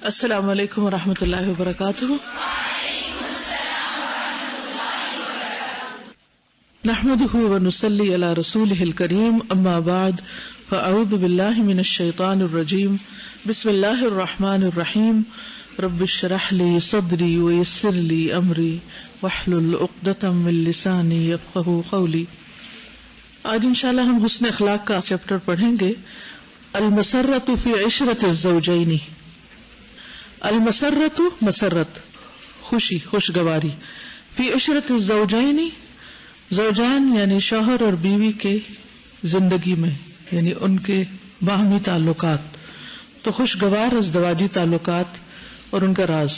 السلام علیکم ورحمۃ اللہ وبرکاتہ. نحمده ونصلي على رسوله الكريم اما بعد فاعوذ بالله من الشيطان الرجيم بسم الله الرحمن الرحيم رب اشرح لي صدري ويسر لي امري واحلل عقدة من لساني يفقهوا قولي. آج انشاءاللہ ہم حسن اخلاق کا چیپٹر پڑھیں گے. المسرۃ فی عشرۃ الزوجین. المسرۃ مسرت خوشی خوشگواری، فی عشرۃ الزوجین زوجین یعنی شوہر اور بیوی کے زندگی میں، یعنی ان کے باہمی تعلقات، تو خوشگوار ازدواجی تعلقات اور ان کا راز.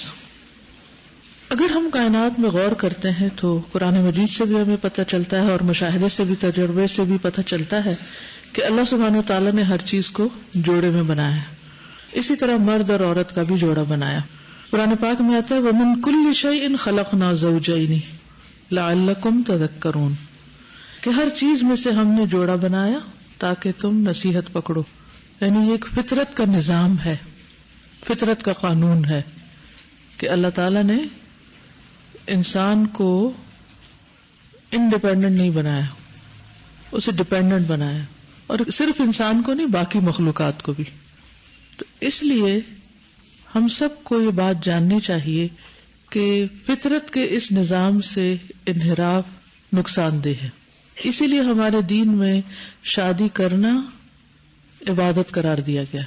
اگر ہم کائنات میں غور کرتے ہیں تو قرآن مجید سے بھی ہمیں پتہ چلتا ہے اور مشاہدے سے بھی، تجربے سے بھی پتہ چلتا ہے کہ اللہ سبحانہ وتعالی نے ہر چیز کو جوڑے میں بنایا ہے. اسی طرح مرد اور عورت کا بھی جوڑا بنایا. قرآن پاک میں آتا ہے وَمِن كُلِّ شَيْءٍ خَلَقْنَا زَوْجَيْنِ لَعَلَّكُمْ تَذَكَّرُونَ، کہ ہر چیز میں سے ہم نے جوڑا بنایا تاکہ تم نصیحت پکڑو. یعنی یہ ایک فطرت کا نظام ہے، فطرت کا قانون ہے کہ اللہ تعالی نے انسان کو انڈیپینڈنٹ نہیں بنایا، اسے ڈیپینڈنٹ بنایا، اور صرف انسان کو نہیں باقی مخلوقات کو بھی. تو اس لیے ہم سب کو یہ بات جاننی چاہیے کہ فطرت کے اس نظام سے انحراف نقصان دہ ہے. اسی لیے ہمارے دین میں شادی کرنا عبادت قرار دیا گیا.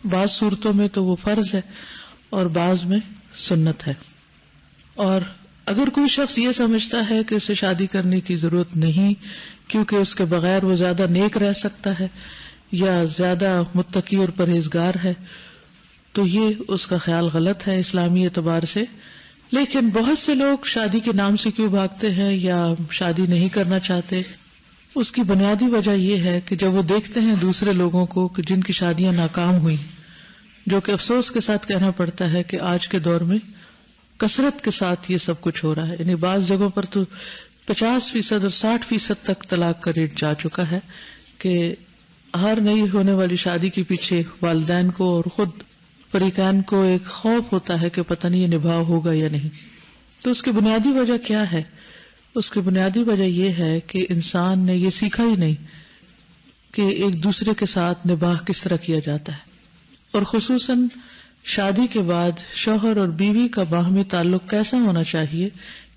بعض صورتوں میں تو وہ فرض ہے اور بعض میں سنت ہے. اور اگر کوئی شخص یہ سمجھتا ہے کہ اسے شادی کرنے کی ضرورت نہیں کیونکہ اس کے بغیر وہ زیادہ نیک رہ سکتا ہے یا زیادہ متقی اور پرہیزگار ہے، تو یہ اس کا خیال غلط ہے اسلامی اعتبار سے. لیکن بہت سے لوگ شادی کے نام سے کیوں بھاگتے ہیں یا شادی نہیں کرنا چاہتے، اس کی بنیادی وجہ یہ ہے کہ جب وہ دیکھتے ہیں دوسرے لوگوں کو کہ جن کی شادیاں ناکام ہوئی، جو کہ افسوس کے ساتھ کہنا پڑتا ہے کہ آج کے دور میں کثرت کے ساتھ یہ سب کچھ ہو رہا ہے. یعنی بعض جگہوں پر تو 50% اور 60% تک طلاق کا ریٹ جا چکا ہے کہ ہر نئی ہونے والی شادی کے پیچھے والدین کو اور خود فریقین کو ایک خوف ہوتا ہے کہ پتہ نہیں یہ نبھا ہوگا یا نہیں. تو اس کی بنیادی وجہ کیا ہے؟ اس کی بنیادی وجہ یہ ہے کہ انسان نے یہ سیکھا ہی نہیں کہ ایک دوسرے کے ساتھ نباہ کس طرح کیا جاتا ہے. اور خصوصاً شادی کے بعد شوہر اور بیوی کا باہمی تعلق کیسا ہونا چاہیے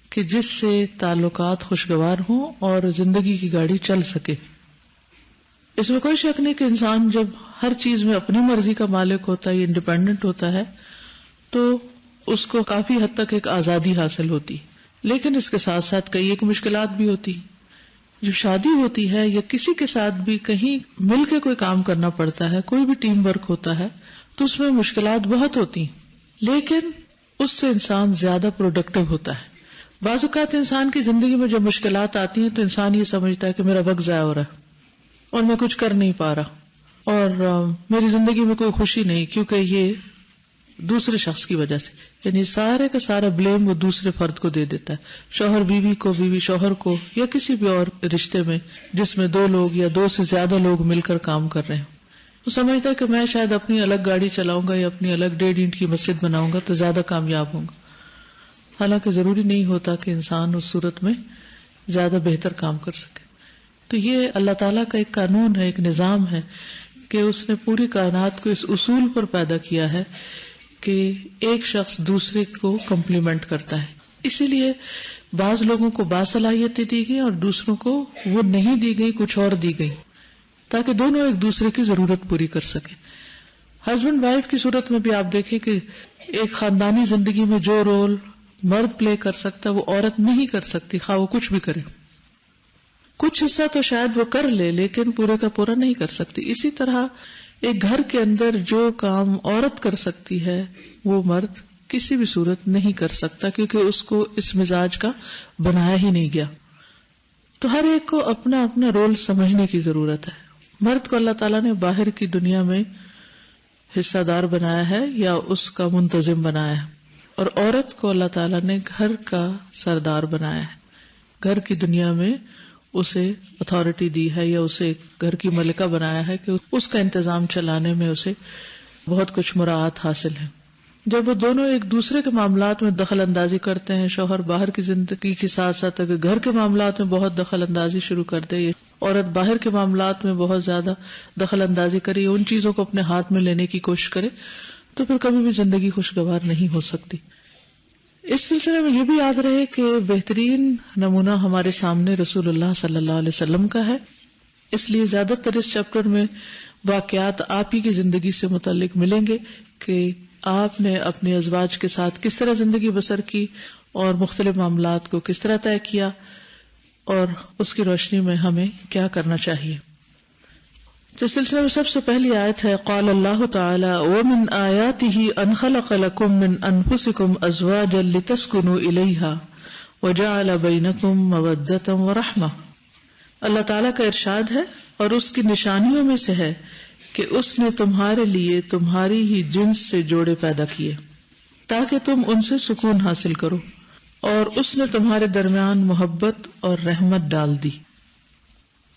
کہ جس سے تعلقات خوشگوار ہوں اور زندگی کی گاڑی چل سکے. اس میں کوئی شک نہیں کہ انسان جب ہر چیز میں اپنی مرضی کا مالک ہوتا ہے، انڈیپینڈنٹ ہوتا ہے، تو اس کو کافی حد تک ایک آزادی حاصل ہوتی. لیکن اس کے ساتھ ساتھ کئی ایک مشکلات بھی ہوتی. جب شادی ہوتی ہے یا کسی کے ساتھ بھی کہیں مل کے کوئی کام کرنا پڑتا ہے، کوئی بھی ٹیم ورک ہوتا ہے، تو اس میں مشکلات بہت ہوتی، لیکن اس سے انسان زیادہ پروڈکٹیو ہوتا ہے. بعض اوقات انسان کی زندگی میں جب مشکلات آتی ہیں تو انسان یہ سمجھتا ہے کہ میرا وقت ضائع ہو رہا ہے اور میں کچھ کر نہیں پا رہا اور میری زندگی میں کوئی خوشی نہیں، کیونکہ یہ دوسرے شخص کی وجہ سے. یعنی سارے کا سارا بلیم وہ دوسرے فرد کو دے دیتا ہے، شوہر بیوی کو، بیوی شوہر کو، یا کسی بھی اور رشتے میں جس میں دو لوگ یا دو سے زیادہ لوگ مل کر کام کر رہے ہیں. تو سمجھتا ہے کہ میں شاید اپنی الگ گاڑی چلاؤں گا یا اپنی الگ 1.5 اینٹ کی مسجد بناؤں گا تو زیادہ کامیاب ہوں گا. حالانکہ ضروری نہیں ہوتا کہ انسان اس صورت میں زیادہ بہتر کام کر سکے. تو یہ اللہ تعالیٰ کا ایک قانون ہے، ایک نظام ہے کہ اس نے پوری کائنات کو اس اصول پر پیدا کیا ہے کہ ایک شخص دوسرے کو کمپلیمنٹ کرتا ہے. اسی لیے بعض لوگوں کو باصلاحیتیں دی گئی اور دوسروں کو وہ نہیں دی گئی، کچھ اور دی گئی، تاکہ دونوں ایک دوسرے کی ضرورت پوری کر سکیں. ہسبینڈ وائف کی صورت میں بھی آپ دیکھیں کہ ایک خاندانی زندگی میں جو رول مرد پلے کر سکتا ہے وہ عورت نہیں کر سکتی، خواہ وہ کچھ بھی کرے. کچھ حصہ تو شاید وہ کر لے لیکن پورے کا پورا نہیں کر سکتی. اسی طرح ایک گھر کے اندر جو کام عورت کر سکتی ہے وہ مرد کسی بھی صورت نہیں کر سکتا، کیونکہ اس کو اس مزاج کا بنایا ہی نہیں گیا. تو ہر ایک کو اپنا اپنا رول سمجھنے کی ضرورت ہے. مرد کو اللہ تعالیٰ نے باہر کی دنیا میں حصہ دار بنایا ہے یا اس کا منتظم بنایا ہے، اور عورت کو اللہ تعالیٰ نے گھر کا سردار بنایا ہے. گھر کی دنیا میں اسے اتھارٹی دی ہے یا اسے گھر کی ملکہ بنایا ہے کہ اس کا انتظام چلانے میں اسے بہت کچھ مراعات حاصل ہے. جب وہ دونوں ایک دوسرے کے معاملات میں دخل اندازی کرتے ہیں، شوہر باہر کی زندگی کے ساتھ ساتھ اگر گھر کے معاملات میں بہت دخل اندازی شروع کر دے، عورت باہر کے معاملات میں بہت زیادہ دخل اندازی کرے، ان چیزوں کو اپنے ہاتھ میں لینے کی کوشش کرے، تو پھر کبھی بھی زندگی خوشگوار نہیں ہو سکتی۔ اس سلسلے میں یہ بھی یاد رہے کہ بہترین نمونہ ہمارے سامنے رسول اللہ صلی اللہ علیہ وسلم کا ہے، اس لیے زیادہ تر اس چیپٹر میں واقعات آپ ہی کی زندگی سے متعلق ملیں گے کہ آپ نے اپنے ازواج کے ساتھ کس طرح زندگی بسر کی اور مختلف معاملات کو کس طرح طے کیا، اور اس کی روشنی میں ہمیں کیا کرنا چاہیے۔ اس سلسلے میں سب سے پہلی آیت ہے قال اللہ تعالی ومن آیاتہ ان خلق لکم من انفسکم ازواجا لتسکنوا الیہا وجعل بینکم مودۃ ورحمہ۔ اللہ تعالیٰ کا ارشاد ہے، اور اس کی نشانیوں میں سے ہے کہ اس نے تمہارے لیے تمہاری ہی جنس سے جوڑے پیدا کیے تاکہ تم ان سے سکون حاصل کرو، اور اس نے تمہارے درمیان محبت اور رحمت ڈال دی۔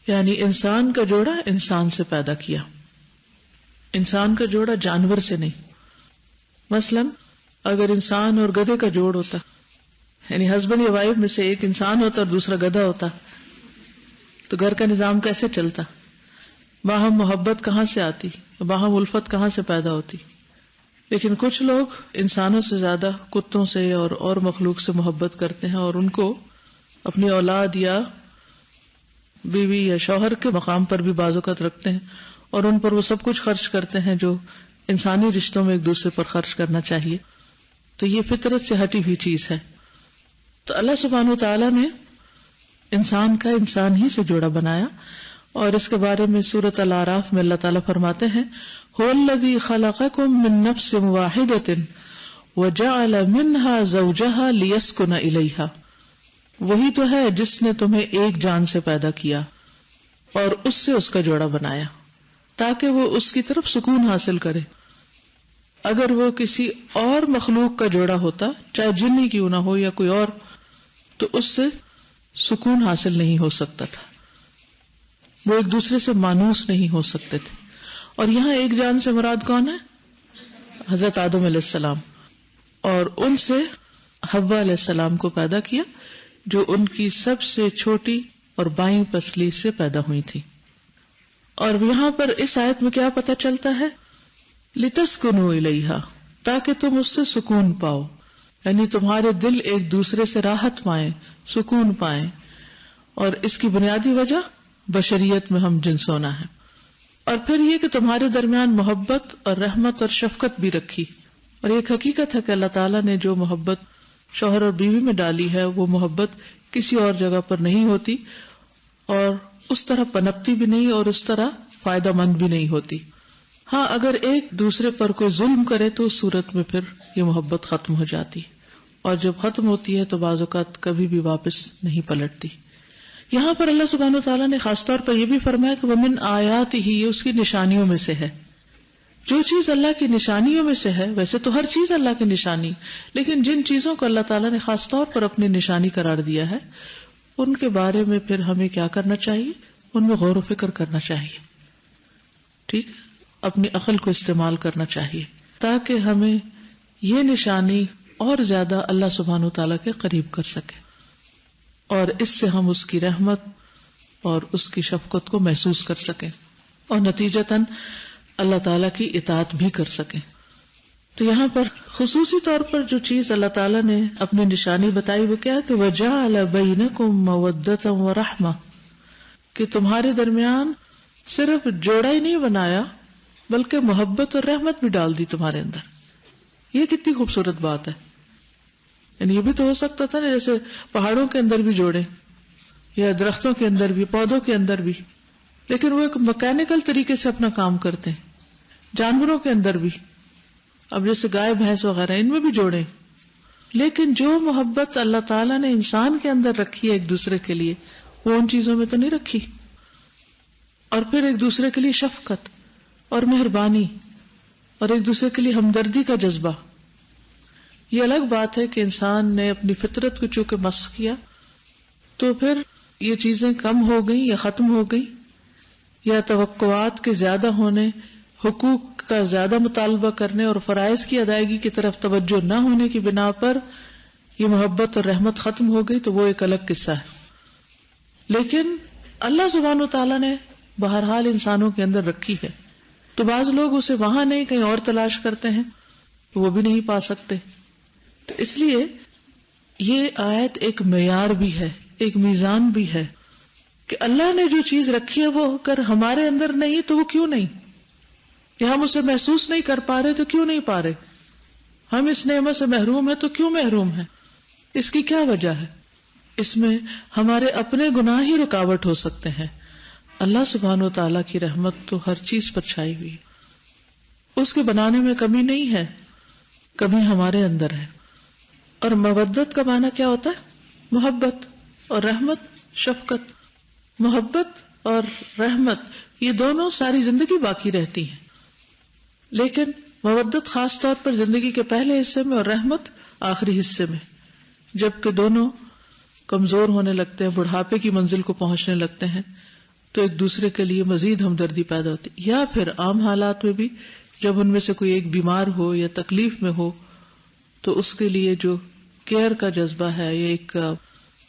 یعنی انسان کا جوڑا انسان سے پیدا کیا، انسان کا جوڑا جانور سے نہیں۔ مثلا اگر انسان اور گدھے کا جوڑ ہوتا، یعنی ہسبینڈ یا وائف میں سے ایک انسان ہوتا اور دوسرا گدھا ہوتا، تو گھر کا نظام کیسے چلتا؟ باہم محبت کہاں سے آتی، باہم الفت کہاں سے پیدا ہوتی؟ لیکن کچھ لوگ انسانوں سے زیادہ کتوں سے اور مخلوق سے محبت کرتے ہیں، اور ان کو اپنی اولاد یا بیوی یا شوہر کے مقام پر بھی بعض اوقات رکھتے ہیں، اور ان پر وہ سب کچھ خرچ کرتے ہیں جو انسانی رشتوں میں ایک دوسرے پر خرچ کرنا چاہیے۔ تو یہ فطرت سے ہٹی ہوئی چیز ہے۔ تو اللہ سبحانہ وتعالی نے انسان کا انسان ہی سے جوڑا بنایا، اور اس کے بارے میں سورۃ الاعراف میں اللہ تعالیٰ فرماتے ہیں هو الذی خلقکم من نفس واحدۃ وجعل منها زوجها لیسکن الیہا، وہی تو ہے جس نے تمہیں ایک جان سے پیدا کیا اور اس سے اس کا جوڑا بنایا تاکہ وہ اس کی طرف سکون حاصل کرے۔ اگر وہ کسی اور مخلوق کا جوڑا ہوتا، چاہے جنی کیوں نہ ہو یا کوئی اور، تو اس سے سکون حاصل نہیں ہو سکتا تھا، وہ ایک دوسرے سے مانوس نہیں ہو سکتے تھے۔ اور یہاں ایک جان سے مراد کون ہے؟ حضرت آدم علیہ السلام، اور ان سے حوا علیہ السلام کو پیدا کیا جو ان کی سب سے چھوٹی اور بائیں پسلی سے پیدا ہوئی تھی۔ اور یہاں پر اس آیت میں کیا پتہ چلتا ہے؟ لِتَسْكُنُوا إِلَيْهَا، تاکہ تم اس سے سکون پاؤ، یعنی تمہارے دل ایک دوسرے سے راحت پائیں، سکون پائیں۔ اور اس کی بنیادی وجہ بشریت میں ہم جنس ہونا ہے، اور پھر یہ کہ تمہارے درمیان محبت اور رحمت اور شفقت بھی رکھی۔ اور ایک حقیقت ہے کہ اللہ تعالیٰ نے جو محبت شوہر اور بیوی میں ڈالی ہے، وہ محبت کسی اور جگہ پر نہیں ہوتی، اور اس طرح پنپتی بھی نہیں، اور اس طرح فائدہ مند بھی نہیں ہوتی۔ ہاں اگر ایک دوسرے پر کوئی ظلم کرے تو اس صورت میں پھر یہ محبت ختم ہو جاتی، اور جب ختم ہوتی ہے تو بعض اوقات کبھی بھی واپس نہیں پلٹتی۔ یہاں پر اللہ سبحانہ وتعالیٰ نے خاص طور پر یہ بھی فرمایا کہ وَمِنْ آیَاتِهِ، یہ اس کی نشانیوں میں سے ہے۔ جو چیز اللہ کی نشانیوں میں سے ہے، ویسے تو ہر چیز اللہ کی نشانی، لیکن جن چیزوں کو اللہ تعالیٰ نے خاص طور پر اپنی نشانی قرار دیا ہے، ان کے بارے میں پھر ہمیں کیا کرنا چاہیے؟ ان میں غور و فکر کرنا چاہیے، ٹھیک، اپنی عقل کو استعمال کرنا چاہیے تاکہ ہمیں یہ نشانی اور زیادہ اللہ سبحانہ وتعالیٰ کے قریب کر سکے، اور اس سے ہم اس کی رحمت اور اس کی شفقت کو محسوس کر سکیں، اور نتیجتاً اللہ تعالیٰ کی اطاعت بھی کر سکیں۔ تو یہاں پر خصوصی طور پر جو چیز اللہ تعالیٰ نے اپنی نشانی بتائی وہ کیا کہ وَجَعَلَ بَيْنَكُمْ مَوَدَّةً وَرَحْمَةً، کہ تمہارے درمیان صرف جوڑا ہی نہیں بنایا بلکہ محبت اور رحمت بھی ڈال دی تمہارے اندر۔ یہ کتنی خوبصورت بات ہے۔ یعنی یہ بھی تو ہو سکتا تھا نا، جیسے پہاڑوں کے اندر بھی جوڑے، یا درختوں کے اندر بھی، پودوں کے اندر بھی، لیکن وہ ایک مکینیکل طریقے سے اپنا کام کرتے ہیں۔ جانوروں کے اندر بھی، اب جیسے گائے بھینس وغیرہ، ان میں بھی جوڑے، لیکن جو محبت اللہ تعالیٰ نے انسان کے اندر رکھی ہے ایک دوسرے کے لیے، وہ ان چیزوں میں تو نہیں رکھی۔ اور پھر ایک دوسرے کے لیے شفقت اور مہربانی اور ایک دوسرے کے لیے ہمدردی کا جذبہ۔ یہ الگ بات ہے کہ انسان نے اپنی فطرت کو چونکہ مسخ کیا تو پھر یہ چیزیں کم ہو گئیں یا ختم ہو گئیں، یا توقعات کے زیادہ ہونے، حقوق کا زیادہ مطالبہ کرنے اور فرائض کی ادائیگی کی طرف توجہ نہ ہونے کی بنا پر یہ محبت اور رحمت ختم ہو گئی تو وہ ایک الگ قصہ ہے. لیکن اللہ سبحانہ و تعالیٰ نے بہرحال انسانوں کے اندر رکھی ہے، تو بعض لوگ اسے وہاں نہیں کہیں اور تلاش کرتے ہیں، وہ بھی نہیں پا سکتے. تو اس لیے یہ آیت ایک معیار بھی ہے، ایک میزان بھی ہے کہ اللہ نے جو چیز رکھی ہے وہ اگر ہمارے اندر نہیں تو وہ کیوں نہیں، یا ہم اسے محسوس نہیں کر پا رہے تو کیوں نہیں پا رہے، ہم اس نعمت سے محروم ہیں تو کیوں محروم ہیں، اس کی کیا وجہ ہے؟ اس میں ہمارے اپنے گناہ ہی رکاوٹ ہو سکتے ہیں. اللہ سبحانہ و تعالیٰ کی رحمت تو ہر چیز پر چھائی ہوئی ہے، اس کے بنانے میں کمی نہیں ہے، کمی ہمارے اندر ہے. اور مودت کا معنی کیا ہوتا ہے؟ محبت، اور رحمت شفقت. محبت اور رحمت یہ دونوں ساری زندگی باقی رہتی ہیں، لیکن مودت خاص طور پر زندگی کے پہلے حصے میں اور رحمت آخری حصے میں، جبکہ دونوں کمزور ہونے لگتے ہیں، بڑھاپے کی منزل کو پہنچنے لگتے ہیں تو ایک دوسرے کے لیے مزید ہمدردی پیدا ہوتی. یا پھر عام حالات میں بھی جب ان میں سے کوئی ایک بیمار ہو یا تکلیف میں ہو تو اس کے لیے جو کیئر کا جذبہ ہے، یہ ایک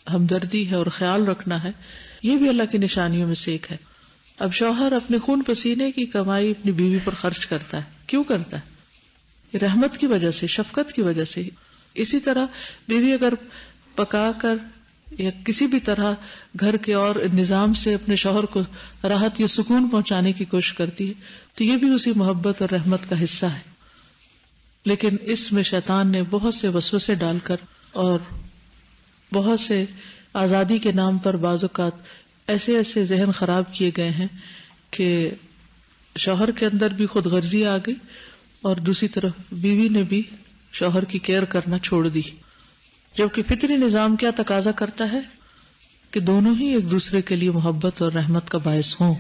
ہمدردی ہے اور خیال رکھنا ہے، یہ بھی اللہ کی نشانیوں میں سے ایک ہے. اب شوہر اپنے خون پسینے کی کمائی اپنی بیوی پر خرچ کرتا ہے، کیوں کرتا ہے؟ یہ رحمت کی وجہ سے، شفقت کی وجہ سے. اسی طرح بیوی اگر پکا کر یا کسی بھی طرح گھر کے اور نظام سے اپنے شوہر کو راحت یا سکون پہنچانے کی کوشش کرتی ہے تو یہ بھی اسی محبت اور رحمت کا حصہ ہے. لیکن اس میں شیطان نے بہت سے وسوسے ڈال کر اور بہت سے آزادی کے نام پر بعض اوقات ایسے ایسے ذہن خراب کیے گئے ہیں کہ شوہر کے اندر بھی خود غرضی آ گئی اور دوسری طرف بیوی نے بھی شوہر کی کیئر کرنا چھوڑ دی، جبکہ فطری نظام کیا تقاضا کرتا ہے کہ دونوں ہی ایک دوسرے کے لیے محبت اور رحمت کا باعث ہوں.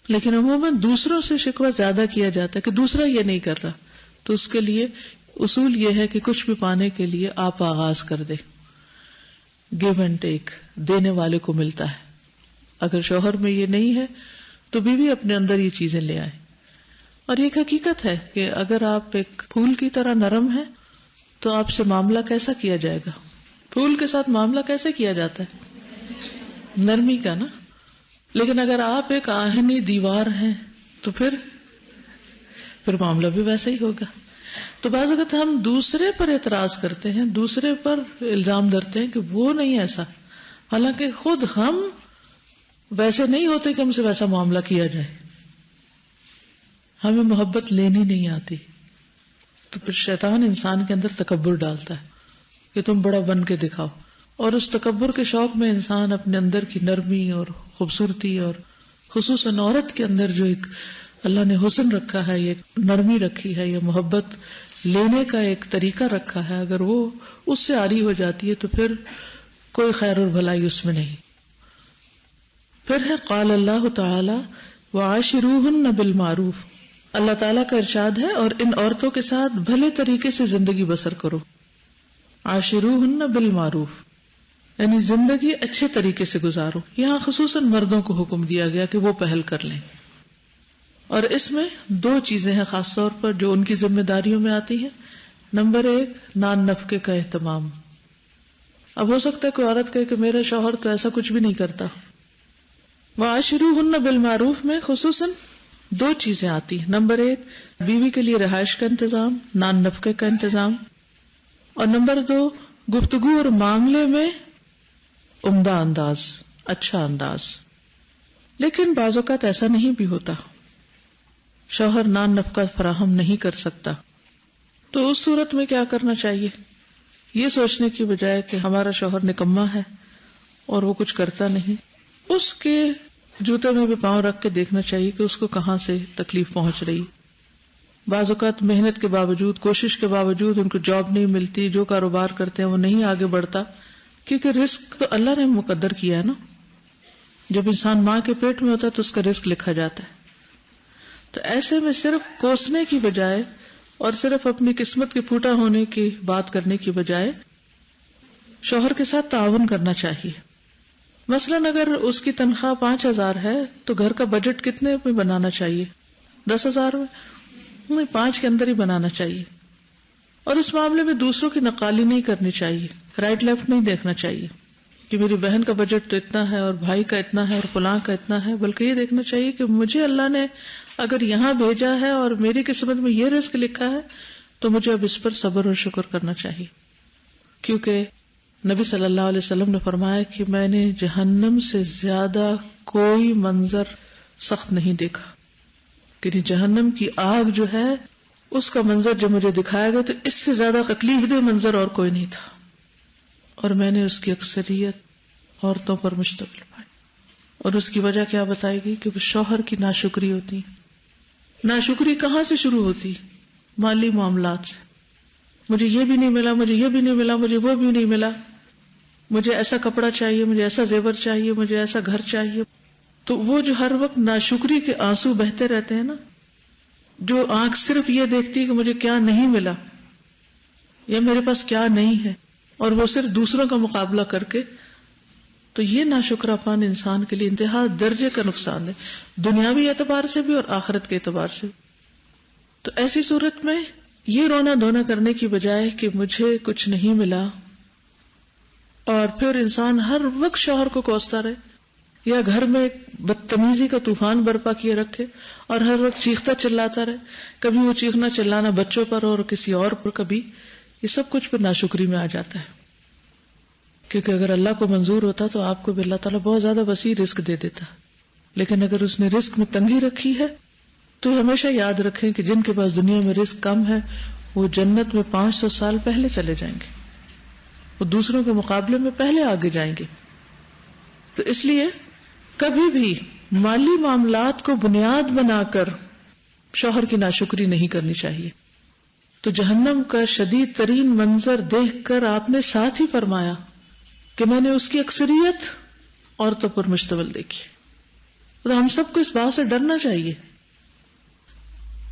لیکن عموماً دوسروں سے شکوہ زیادہ کیا جاتا ہے کہ دوسرا یہ نہیں کر رہا، تو اس کے لیے اصول یہ ہے کہ کچھ بھی پانے کے لیے آپ آغاز کر دے. گیو اینڈ ٹیک، دینے والے کو ملتا ہے. اگر شوہر میں یہ نہیں ہے تو بیوی اپنے اندر یہ چیزیں لے آئے. اور یہ حقیقت ہے کہ اگر آپ ایک پھول کی طرح نرم ہیں تو آپ سے معاملہ کیسا کیا جائے گا؟ پھول کے ساتھ معاملہ کیسے کیا جاتا ہے؟ نرمی کا نا. لیکن اگر آپ ایک آہنی دیوار ہیں تو پھر معاملہ بھی ویسا ہی ہوگا. تو بعض اوقات ہم دوسرے پر اعتراض کرتے ہیں، دوسرے پر الزام دھرتے ہیں کہ وہ نہیں ایسا، حالانکہ خود ہم ویسے نہیں ہوتے کہ ہم سے ویسا معاملہ کیا جائے. ہمیں محبت لینی نہیں آتی تو پھر شیطان انسان کے اندر تکبر ڈالتا ہے کہ تم بڑا بن کے دکھاؤ، اور اس تکبر کے شوق میں انسان اپنے اندر کی نرمی اور خوبصورتی اور خصوصاً عورت کے اندر جو ایک اللہ نے حسن رکھا ہے، یہ نرمی رکھی ہے، یہ محبت لینے کا ایک طریقہ رکھا ہے، اگر وہ اس سے عاری ہو جاتی ہے تو پھر کوئی خیر اور بھلائی اس میں نہیں. پھر ہے قال اللہ تعالی وعاشروہن بالمعروف. اللہ تعالیٰ کا ارشاد ہے اور ان عورتوں کے ساتھ بھلے طریقے سے زندگی بسر کرو. عاشروہن بالمعروف یعنی زندگی اچھے طریقے سے گزارو. یہاں خصوصاً مردوں کو حکم دیا گیا کہ وہ پہل کر لیں، اور اس میں دو چیزیں ہیں خاص طور پر جو ان کی ذمہ داریوں میں آتی ہیں. نمبر 1 نان نفقے کا اہتمام. اب ہو سکتا ہے کوئی عورت کہے کہ میرا شوہر تو ایسا کچھ بھی نہیں کرتا. وعاشروہن بالمعروف میں خصوصاً دو چیزیں آتی ہیں. نمبر 1 بیوی کے لیے رہائش کا انتظام، نان نفقے کا انتظام، اور نمبر 2 گفتگو اور معاملے میں عمدہ انداز، اچھا انداز. لیکن بعض اوقات ایسا نہیں بھی ہوتا، شوہر نان نفقہ فراہم نہیں کر سکتا، تو اس صورت میں کیا کرنا چاہیے؟ یہ سوچنے کی بجائے کہ ہمارا شوہر نکما ہے اور وہ کچھ کرتا نہیں، اس کے جوتے میں بھی پاؤں رکھ کے دیکھنا چاہیے کہ اس کو کہاں سے تکلیف پہنچ رہی. بعض اوقات محنت کے باوجود، کوشش کے باوجود ان کو جاب نہیں ملتی، جو کاروبار کرتے ہیں وہ نہیں آگے بڑھتا، کیونکہ رزق تو اللہ نے مقدر کیا ہے نا. جب انسان ماں کے پیٹ میں ہوتا ہے تو اس کا رزق لکھا جاتا ہے. تو ایسے میں صرف کوسنے کی بجائے اور صرف اپنی قسمت کے پھوٹا ہونے کی بات کرنے کی بجائے شوہر کے ساتھ تعاون کرنا چاہیے. مثلاً اگر اس کی تنخواہ 5,000 ہے تو گھر کا بجٹ کتنے میں بنانا چاہیے؟ 10,000 میں نہیں, 5 کے اندر ہی بنانا چاہیے. اور اس معاملے میں دوسروں کی نقالی نہیں کرنی چاہیے، رائٹ لیفٹ نہیں دیکھنا چاہیے کہ میری بہن کا بجٹ تو اتنا ہے اور بھائی کا اتنا ہے اور فلاں کا اتنا ہے، بلکہ یہ دیکھنا چاہیے کہ مجھے اللہ نے اگر یہاں بھیجا ہے اور میری قسمت میں یہ رزق لکھا ہے تو مجھے اب اس پر صبر اور شکر کرنا چاہیے. کیونکہ نبی صلی اللہ علیہ وسلم نے فرمایا کہ میں نے جہنم سے زیادہ کوئی منظر سخت نہیں دیکھا، کہ جہنم کی آگ جو ہے اس کا منظر جب مجھے دکھایا گیا تو اس سے زیادہ تکلیف دہ منظر اور کوئی نہیں تھا، اور میں نے اس کی اکثریت عورتوں پر مشتمل پائی. اور اس کی وجہ کیا بتائے گی کہ وہ شوہر کی ناشکری ہوتی. ناشکری کہاں سے شروع ہوتی؟ مالی معاملات سے. مجھے یہ بھی نہیں ملا، مجھے یہ بھی نہیں ملا، مجھے وہ بھی نہیں ملا، مجھے ایسا کپڑا چاہیے، مجھے ایسا زیور چاہیے، مجھے ایسا گھر چاہیے. تو وہ جو ہر وقت ناشکری کے آنسو بہتے رہتے ہیں نا، جو آنکھ صرف یہ دیکھتی ہے کہ مجھے کیا نہیں ملا یا میرے پاس کیا نہیں ہے، اور وہ صرف دوسروں کا مقابلہ کر کے، تو یہ ناشکرا پان انسان کے لیے انتہا درجے کا نقصان ہے، دنیاوی اعتبار سے بھی اور آخرت کے اعتبار سے. تو ایسی صورت میں یہ رونا دھونا کرنے کی بجائے کہ مجھے کچھ نہیں ملا، اور پھر انسان ہر وقت شوہر کو کوستا رہے یا گھر میں ایک بدتمیزی کا طوفان برپا کیے رکھے اور ہر وقت چیختا چلاتا رہے، کبھی وہ چیخنا چلانا بچوں پر اور کسی اور پر، کبھی یہ سب کچھ پھر ناشکری میں آ جاتا ہے. کیونکہ اگر اللہ کو منظور ہوتا تو آپ کو بھی اللہ تعالیٰ بہت زیادہ وسیع رزق دے دیتا، لیکن اگر اس نے رزق میں تنگی رکھی ہے تو ہمیشہ یاد رکھیں کہ جن کے پاس دنیا میں رزق کم ہے وہ جنت میں 500 سال پہلے چلے جائیں گے، وہ دوسروں کے مقابلے میں پہلے آگے جائیں گے. تو اس لیے کبھی بھی مالی معاملات کو بنیاد بنا کر شوہر کی ناشکری نہیں کرنی چاہیے. تو جہنم کا شدید ترین منظر دیکھ کر آپ نے ساتھ ہی فرمایا کہ میں نے اس کی اکثریت عورتوں پر مشتمل دیکھی. تو ہم سب کو اس بات سے ڈرنا چاہیے،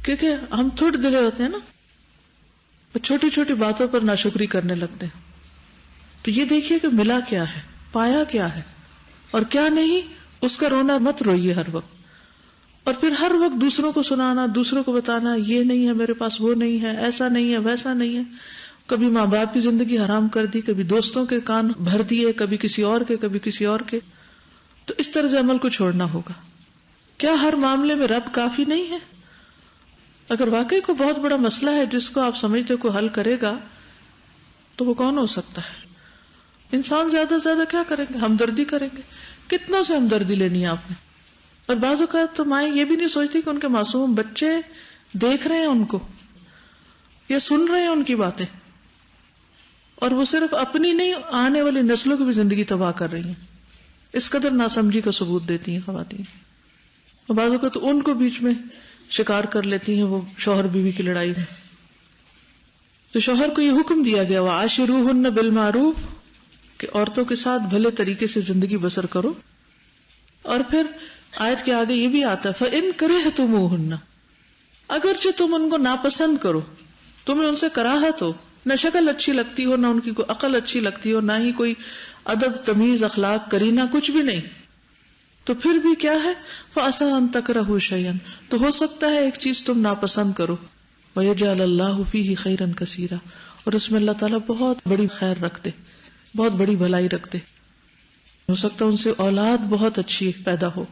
کیونکہ ہم تھوڑے دلے ہوتے ہیں نا، چھوٹی چھوٹی باتوں پر ناشکری کرنے لگتے ہیں. تو یہ دیکھیے کہ ملا کیا ہے، پایا کیا ہے اور کیا نہیں، اس کا رونا مت روئیے ہر وقت. اور پھر ہر وقت دوسروں کو سنانا، دوسروں کو بتانا یہ نہیں ہے میرے پاس، وہ نہیں ہے، ایسا نہیں ہے، ویسا نہیں ہے. کبھی ماں باپ کی زندگی حرام کر دی، کبھی دوستوں کے کان بھر دیے، کبھی کسی اور کے، کبھی کسی اور کے. تو اس طرز عمل کو چھوڑنا ہوگا. کیا ہر معاملے میں رب کافی نہیں ہے؟ اگر واقعی کوئی بہت بڑا مسئلہ ہے جس کو آپ سمجھتے کو حل کرے گا تو وہ کون ہو سکتا ہے؟ انسان زیادہ سے زیادہ کیا کریں گے؟ ہمدردی کریں گے. کتنوں سے ہمدردی لینی ہے آپ نے؟ اور بعض اوقات تو مائیں یہ بھی نہیں سوچتی کہ ان کے معصوم بچے دیکھ رہے ہیں ان کو یا سن رہے ہیں ان کی باتیں، اور وہ صرف اپنی نہیں آنے والی نسلوں کی بھی زندگی تباہ کر رہی ہیں. اس قدر ناسمجھی کا ثبوت دیتی ہیں خواتین. اور بعض اوقات تو ان کو بیچ میں شکار کر لیتی ہیں وہ شوہر بیوی کی لڑائی میں. تو شوہر کو یہ حکم دیا گیا وَعَاشِرُوهُنَّ بِالْمَعْرُوفِ کہ عورتوں کے ساتھ بھلے طریقے سے زندگی بسر کرو. اور پھر آیت کے آگے یہ بھی آتا ہے فَإِن كَرِهْتُمُوهُنَّ اگرچہ تم ان کو ناپسند کرو، تمہیں ان سے کراہت ہو، نہ شکل اچھی لگتی ہو، نہ ان کی کوئی عقل اچھی لگتی ہو، نہ ہی کوئی ادب تمیز اخلاق کرینہ کچھ بھی نہیں، تو پھر بھی کیا ہے فَعَسَىٰ أَن تَكْرَهُوا شَيْئًا تو ہو سکتا ہے ایک چیز تم ناپسند کرو وَيَجْعَلَ اللَّهُ فِيهِ خَيْرًا كَثِيرًا اور اس میں اللہ تعالیٰ بہت بڑی خیر رکھ دے، بہت بڑی بھلائی رکھ دے. ہو سکتا ہے ان سے اولاد بہت اچھی پیدا ہو.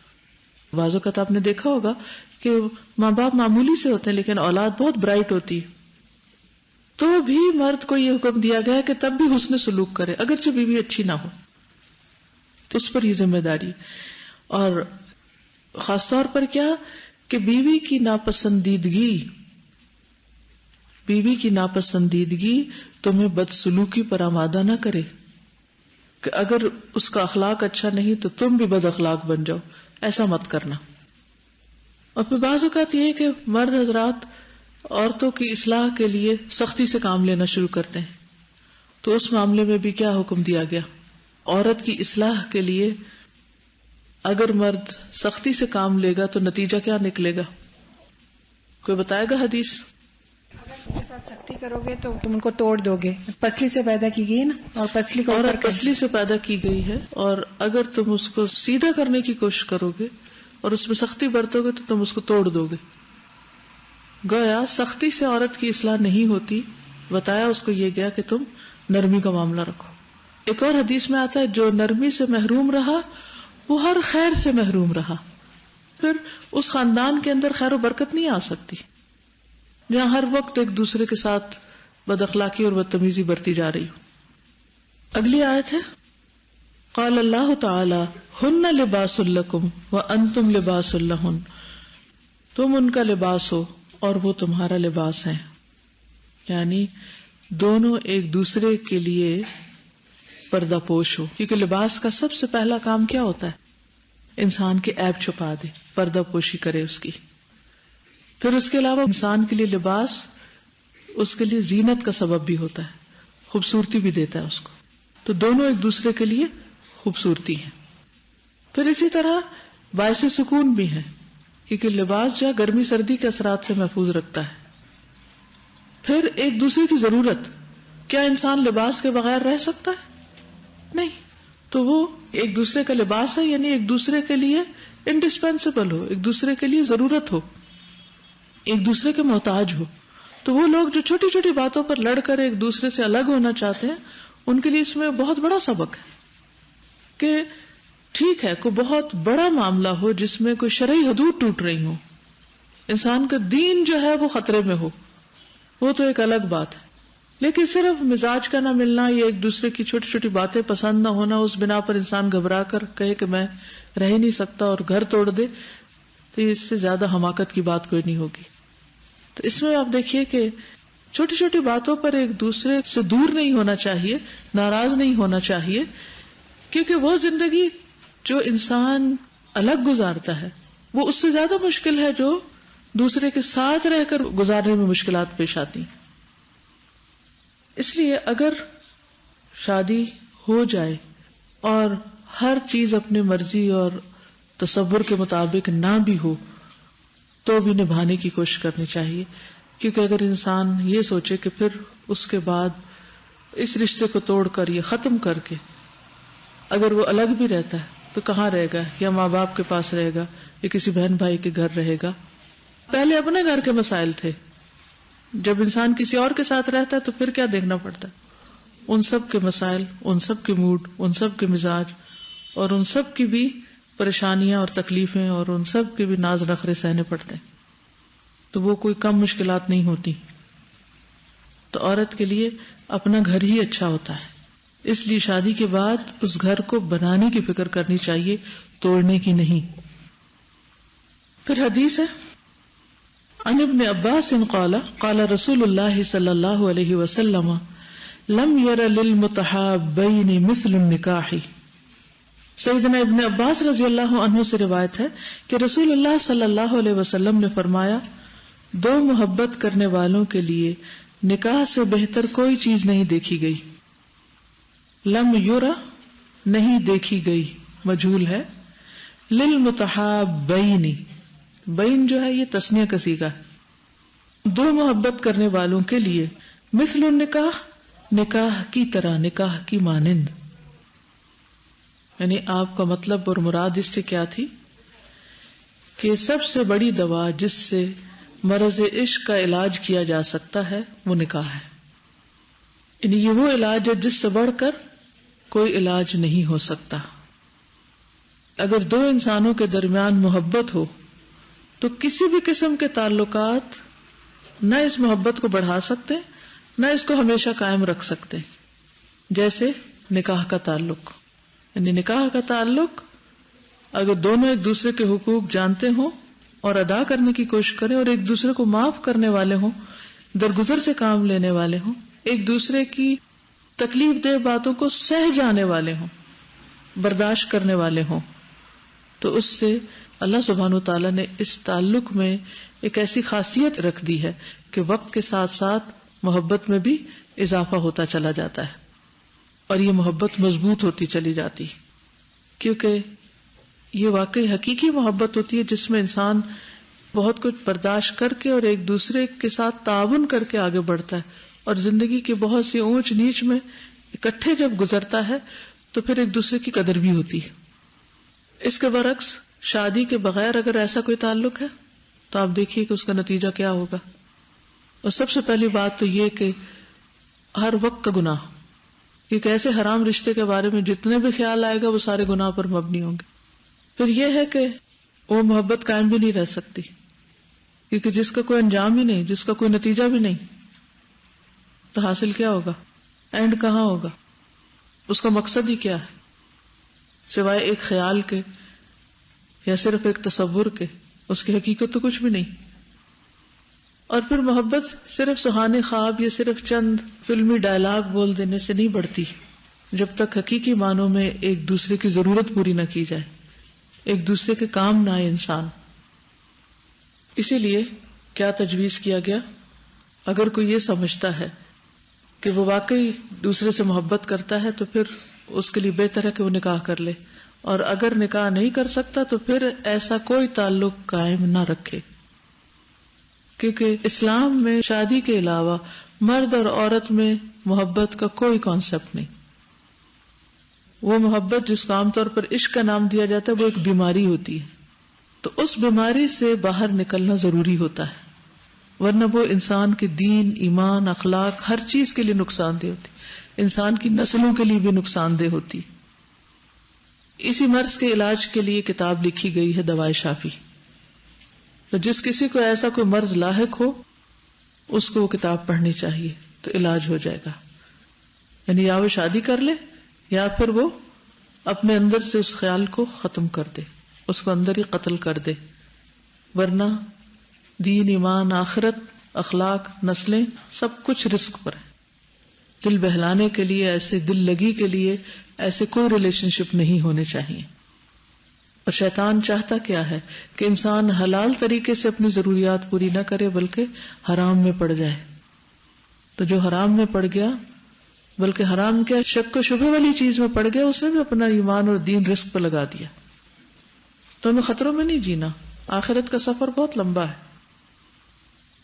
بعض اوقات آپ نے دیکھا ہوگا کہ ماں باپ معمولی سے ہوتے ہیں لیکن اولاد بہت برائٹ ہوتی ہے، تو بھی مرد کو یہ حکم دیا گیا کہ تب بھی حسن سلوک کرے اگرچہ بیوی اچھی نہ ہو. تو اس پر یہ ذمہ داری، اور خاص طور پر کیا کہ بیوی کی ناپسندیدگی تمہیں بدسلوکی پر آمادہ نہ کرے کہ اگر اس کا اخلاق اچھا نہیں تو تم بھی بد اخلاق بن جاؤ، ایسا مت کرنا. اور پھر بعض اوقات یہ کہ مرد حضرات عورتوں کی اصلاح کے لیے سختی سے کام لینا شروع کرتے ہیں، تو اس معاملے میں بھی کیا حکم دیا گیا؟ عورت کی اصلاح کے لیے اگر مرد سختی سے کام لے گا تو نتیجہ کیا نکلے گا؟ کوئی بتائے گا حدیث؟ اگر ان کے ساتھ سختی کرو گے تو تم ان کو توڑ دو گے. پسلی سے پیدا کی گئی نا، اور پسلی کو عورت پسلی سے پیدا کی گئی ہے، اور اگر تم اس کو سیدھا کرنے کی کوشش کرو گے اور اس میں سختی برتو گے تو تم اس کو توڑ دو گے. گویا سختی سے عورت کی اصلاح نہیں ہوتی، بتایا اس کو یہ گیا کہ تم نرمی کا معاملہ رکھو. ایک اور حدیث میں آتا ہے جو نرمی سے محروم رہا وہ ہر خیر سے محروم رہا. پھر اس خاندان کے اندر خیر و برکت نہیں آ سکتی جہاں ہر وقت ایک دوسرے کے ساتھ بد اخلاقی اور بدتمیزی برتی جا رہی ہو. اگلی آیت ہے قال اللہ تعالی ہن لباس لکم وانتم لباس لہن، تم ان کا لباس ہو اور وہ تمہارا لباس ہے. یعنی دونوں ایک دوسرے کے لیے پردہ پوش ہو، کیونکہ لباس کا سب سے پہلا کام کیا ہوتا ہے؟ انسان کے عیب چھپا دے، پردہ پوشی کرے اس کی. پھر اس کے علاوہ انسان کے لیے لباس اس کے لیے زینت کا سبب بھی ہوتا ہے، خوبصورتی بھی دیتا ہے اس کو. تو دونوں ایک دوسرے کے لیے خوبصورتی ہے. پھر اسی طرح باعث سکون بھی ہے، کیونکہ لباس جو ہے گرمی سردی کے اثرات سے محفوظ رکھتا ہے. پھر ایک دوسرے کی ضرورت، کیا انسان لباس کے بغیر رہ سکتا ہے؟ نہیں. تو وہ ایک دوسرے کا لباس ہے، یعنی ایک دوسرے کے لیے انڈسپینسیبل ہو، ایک دوسرے کے لیے ضرورت ہو، ایک دوسرے کے محتاج ہو. تو وہ لوگ جو چھوٹی چھوٹی باتوں پر لڑ کر ایک دوسرے سے الگ ہونا چاہتے ہیں، ان کے لیے اس میں بہت بڑا سبق ہے کہ ٹھیک ہے کوئی بہت بڑا معاملہ ہو جس میں کوئی شرعی حدود ٹوٹ رہی ہو، انسان کا دین جو ہے وہ خطرے میں ہو، وہ تو ایک الگ بات ہے. لیکن صرف مزاج کا نہ ملنا یا ایک دوسرے کی چھوٹی چھوٹی باتیں پسند نہ ہونا، اس بنا پر انسان گھبرا کر کہے کہ میں رہ ہی نہیں سکتا اور گھر توڑ دے، تو اس سے زیادہ حماقت کی بات کوئی نہیں ہوگی. تو اس میں آپ دیکھیے کہ چھوٹی چھوٹی باتوں پر ایک دوسرے سے دور نہیں ہونا چاہیے، ناراض نہیں ہونا چاہیے، کیونکہ وہ زندگی جو انسان الگ گزارتا ہے وہ اس سے زیادہ مشکل ہے جو دوسرے کے ساتھ رہ کر گزارنے میں مشکلات پیش آتی ہیں. اس لیے اگر شادی ہو جائے اور ہر چیز اپنی مرضی اور تصور کے مطابق نہ بھی ہو تو بھی نبھانے کی کوشش کرنی چاہیے. کیونکہ اگر انسان یہ سوچے کہ پھر اس کے بعد اس رشتے کو توڑ کر یا ختم کر کے اگر وہ الگ بھی رہتا ہے تو کہاں رہے گا؟ یا ماں باپ کے پاس رہے گا یا کسی بہن بھائی کے گھر رہے گا. پہلے اپنے گھر کے مسائل تھے، جب انسان کسی اور کے ساتھ رہتا ہے تو پھر کیا دیکھنا پڑتا ہے؟ ان سب کے مسائل، ان سب کے موڈ، ان سب کے مزاج اور ان سب کی بھی پریشانیاں اور تکلیفیں اور ان سب کے بھی ناز نخرے سہنے پڑتے ہیں. تو وہ کوئی کم مشکلات نہیں ہوتی. تو عورت کے لیے اپنا گھر ہی اچھا ہوتا ہے، اس لیے شادی کے بعد اس گھر کو بنانے کی فکر کرنی چاہیے، توڑنے کی نہیں. پھر حدیث ہے عن ابن عباس قال قال رسول اللہ صلی اللہ علیہ وسلم لم یر للمتحابین مثل النکاح. سیدنا ابن عباس رضی اللہ عنہ سے روایت ہے کہ رسول اللہ صلی اللہ علیہ وسلم نے فرمایا، دو محبت کرنے والوں کے لیے نکاح سے بہتر کوئی چیز نہیں دیکھی گئی. لم یرا نہیں دیکھی گئی، مجہول ہے. للمتحابین، بین جو ہے یہ تسنیہ کا صیغہ ہے، دو محبت کرنے والوں کے لیے، مثل النکاح، نکاح کی طرح، نکاح کی مانند. یعنی آپ کا مطلب اور مراد اس سے کیا تھی کہ سب سے بڑی دوا جس سے مرض عشق کا علاج کیا جا سکتا ہے وہ نکاح ہے. یعنی یہ وہ علاج ہے جس سے بڑھ کر کوئی علاج نہیں ہو سکتا. اگر دو انسانوں کے درمیان محبت ہو تو کسی بھی قسم کے تعلقات نہ اس محبت کو بڑھا سکتے نہ اس کو ہمیشہ قائم رکھ سکتے. جیسے نکاح کا تعلق، یعنی نکاح کا تعلق اگر دونوں ایک دوسرے کے حقوق جانتے ہوں اور ادا کرنے کی کوشش کریں اور ایک دوسرے کو معاف کرنے والے ہوں، درگزر سے کام لینے والے ہوں، ایک دوسرے کی تکلیف دہ باتوں کو سہ جانے والے ہوں، برداشت کرنے والے ہوں، تو اس سے اللہ سبحانہ وتعالی نے اس تعلق میں ایک ایسی خاصیت رکھ دی ہے کہ وقت کے ساتھ ساتھ محبت میں بھی اضافہ ہوتا چلا جاتا ہے اور یہ محبت مضبوط ہوتی چلی جاتی، کیونکہ یہ واقعی حقیقی محبت ہوتی ہے جس میں انسان بہت کچھ برداشت کر کے اور ایک دوسرے کے ساتھ تعاون کر کے آگے بڑھتا ہے اور زندگی کی بہت سی اونچ نیچ میں اکٹھے جب گزرتا ہے تو پھر ایک دوسرے کی قدر بھی ہوتی ہے. اس کے برعکس شادی کے بغیر اگر ایسا کوئی تعلق ہے تو آپ دیکھیے کہ اس کا نتیجہ کیا ہوگا. اور سب سے پہلی بات تو یہ کہ ہر وقت کا گناہ، کیونکہ ایسے حرام رشتے کے بارے میں جتنے بھی خیال آئے گا وہ سارے گناہ پر مبنی ہوں گے. پھر یہ ہے کہ وہ محبت قائم بھی نہیں رہ سکتی، کیونکہ جس کا کوئی انجام ہی نہیں، جس کا کوئی نتیجہ بھی نہیں، تو حاصل کیا ہوگا؟ اینڈ کہاں ہوگا؟ اس کا مقصد ہی کیا ہے سوائے ایک خیال کے یا صرف ایک تصور کے؟ اس کی حقیقت تو کچھ بھی نہیں. اور پھر محبت صرف سہانے خواب یا صرف چند فلمی ڈائلاگ بول دینے سے نہیں بڑھتی جب تک حقیقی معنوں میں ایک دوسرے کی ضرورت پوری نہ کی جائے، ایک دوسرے کے کام نہ آئے انسان. اسی لیے کیا تجویز کیا گیا؟ اگر کوئی یہ سمجھتا ہے کہ وہ واقعی دوسرے سے محبت کرتا ہے تو پھر اس کے لیے بہتر ہے کہ وہ نکاح کر لے، اور اگر نکاح نہیں کر سکتا تو پھر ایسا کوئی تعلق قائم نہ رکھے، کیونکہ اسلام میں شادی کے علاوہ مرد اور عورت میں محبت کا کوئی کانسیپٹ نہیں. وہ محبت جس کو عام طور پر عشق کا نام دیا جاتا ہے وہ ایک بیماری ہوتی ہے، تو اس بیماری سے باہر نکلنا ضروری ہوتا ہے، ورنہ وہ انسان کے دین، ایمان، اخلاق ہر چیز کے لیے نقصان دہ ہوتی، انسان کی نسلوں کے لیے بھی نقصان دہ ہوتی. اسی مرض کے علاج کے لیے کتاب لکھی گئی ہے دوائے شافی. تو جس کسی کو ایسا کوئی مرض لاحق ہو اس کو وہ کتاب پڑھنی چاہیے، تو علاج ہو جائے گا. یعنی یا وہ شادی کر لے یا پھر وہ اپنے اندر سے اس خیال کو ختم کر دے، اس کو اندر ہی قتل کر دے، ورنہ دین، ایمان، آخرت، اخلاق، نسلیں سب کچھ رسک پر ہے. دل بہلانے کے لیے، ایسے دل لگی کے لیے ایسے کوئی ریلیشن شپ نہیں ہونے چاہیے. اور شیطان چاہتا کیا ہے کہ انسان حلال طریقے سے اپنی ضروریات پوری نہ کرے بلکہ حرام میں پڑ جائے. تو جو حرام میں پڑ گیا، بلکہ حرام کیا شک و شبہ والی چیز میں پڑ گیا، اس نے بھی اپنا ایمان اور دین رزق پہ لگا دیا. تو ہمیں خطروں میں نہیں جینا. آخرت کا سفر بہت لمبا ہے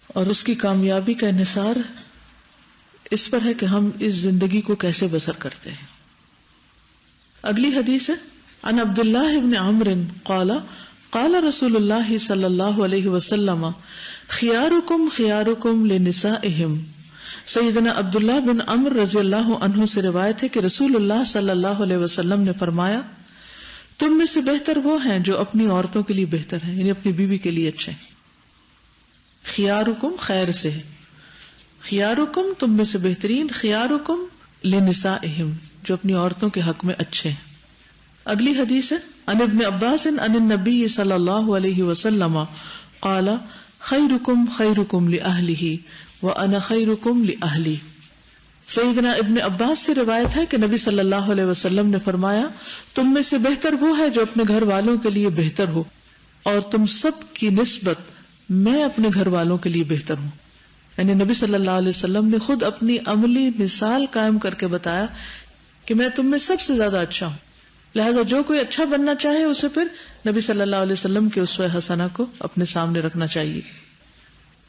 اور اس کی کامیابی کا انحصار اس پر ہے کہ ہم اس زندگی کو کیسے بسر کرتے ہیں. اگلی حدیث ہے عن عبداللہ بن عمرو قال قال رسول اللہ صلی اللہ علیہ وسلم خیارکم خیارکم لنسائہم. سیدنا عبداللہ بن عمرو رضی اللہ عنہ سے روایت ہے کہ رسول اللہ صلی اللہ علیہ وسلم نے فرمایا تم میں سے بہتر وہ ہیں جو اپنی عورتوں کے لیے بہتر ہیں، یعنی اپنی بیوی کے لیے اچھے ہیں. خیارکم خیر سے ہے، خیارکم تم میں سے بہترین، خیارکم لنسائہم جو اپنی عورتوں کے حق میں اچھے ہیں. اگلی حدیث ہے عن ابن عباس عن النبی صلی اللہ علیہ وسلم قال خیرکم خیرکم لأہلہ وانا خیرکم لأہلی. سیدنا ابن عباس سے روایت ہے کہ نبی صلی اللہ علیہ وسلم نے فرمایا تم میں سے بہتر وہ ہے جو اپنے گھر والوں کے لیے بہتر ہو، اور تم سب کی نسبت میں اپنے گھر والوں کے لیے بہتر ہوں. یعنی نبی صلی اللہ علیہ وسلم نے خود اپنی عملی مثال قائم کر کے بتایا کہ میں تم میں سب سے زیادہ اچھا ہوں، لہذا جو کوئی اچھا بننا چاہے اسے پھر نبی صلی اللہ علیہ وسلم کے اسوہ حسنہ کو اپنے سامنے رکھنا چاہیے.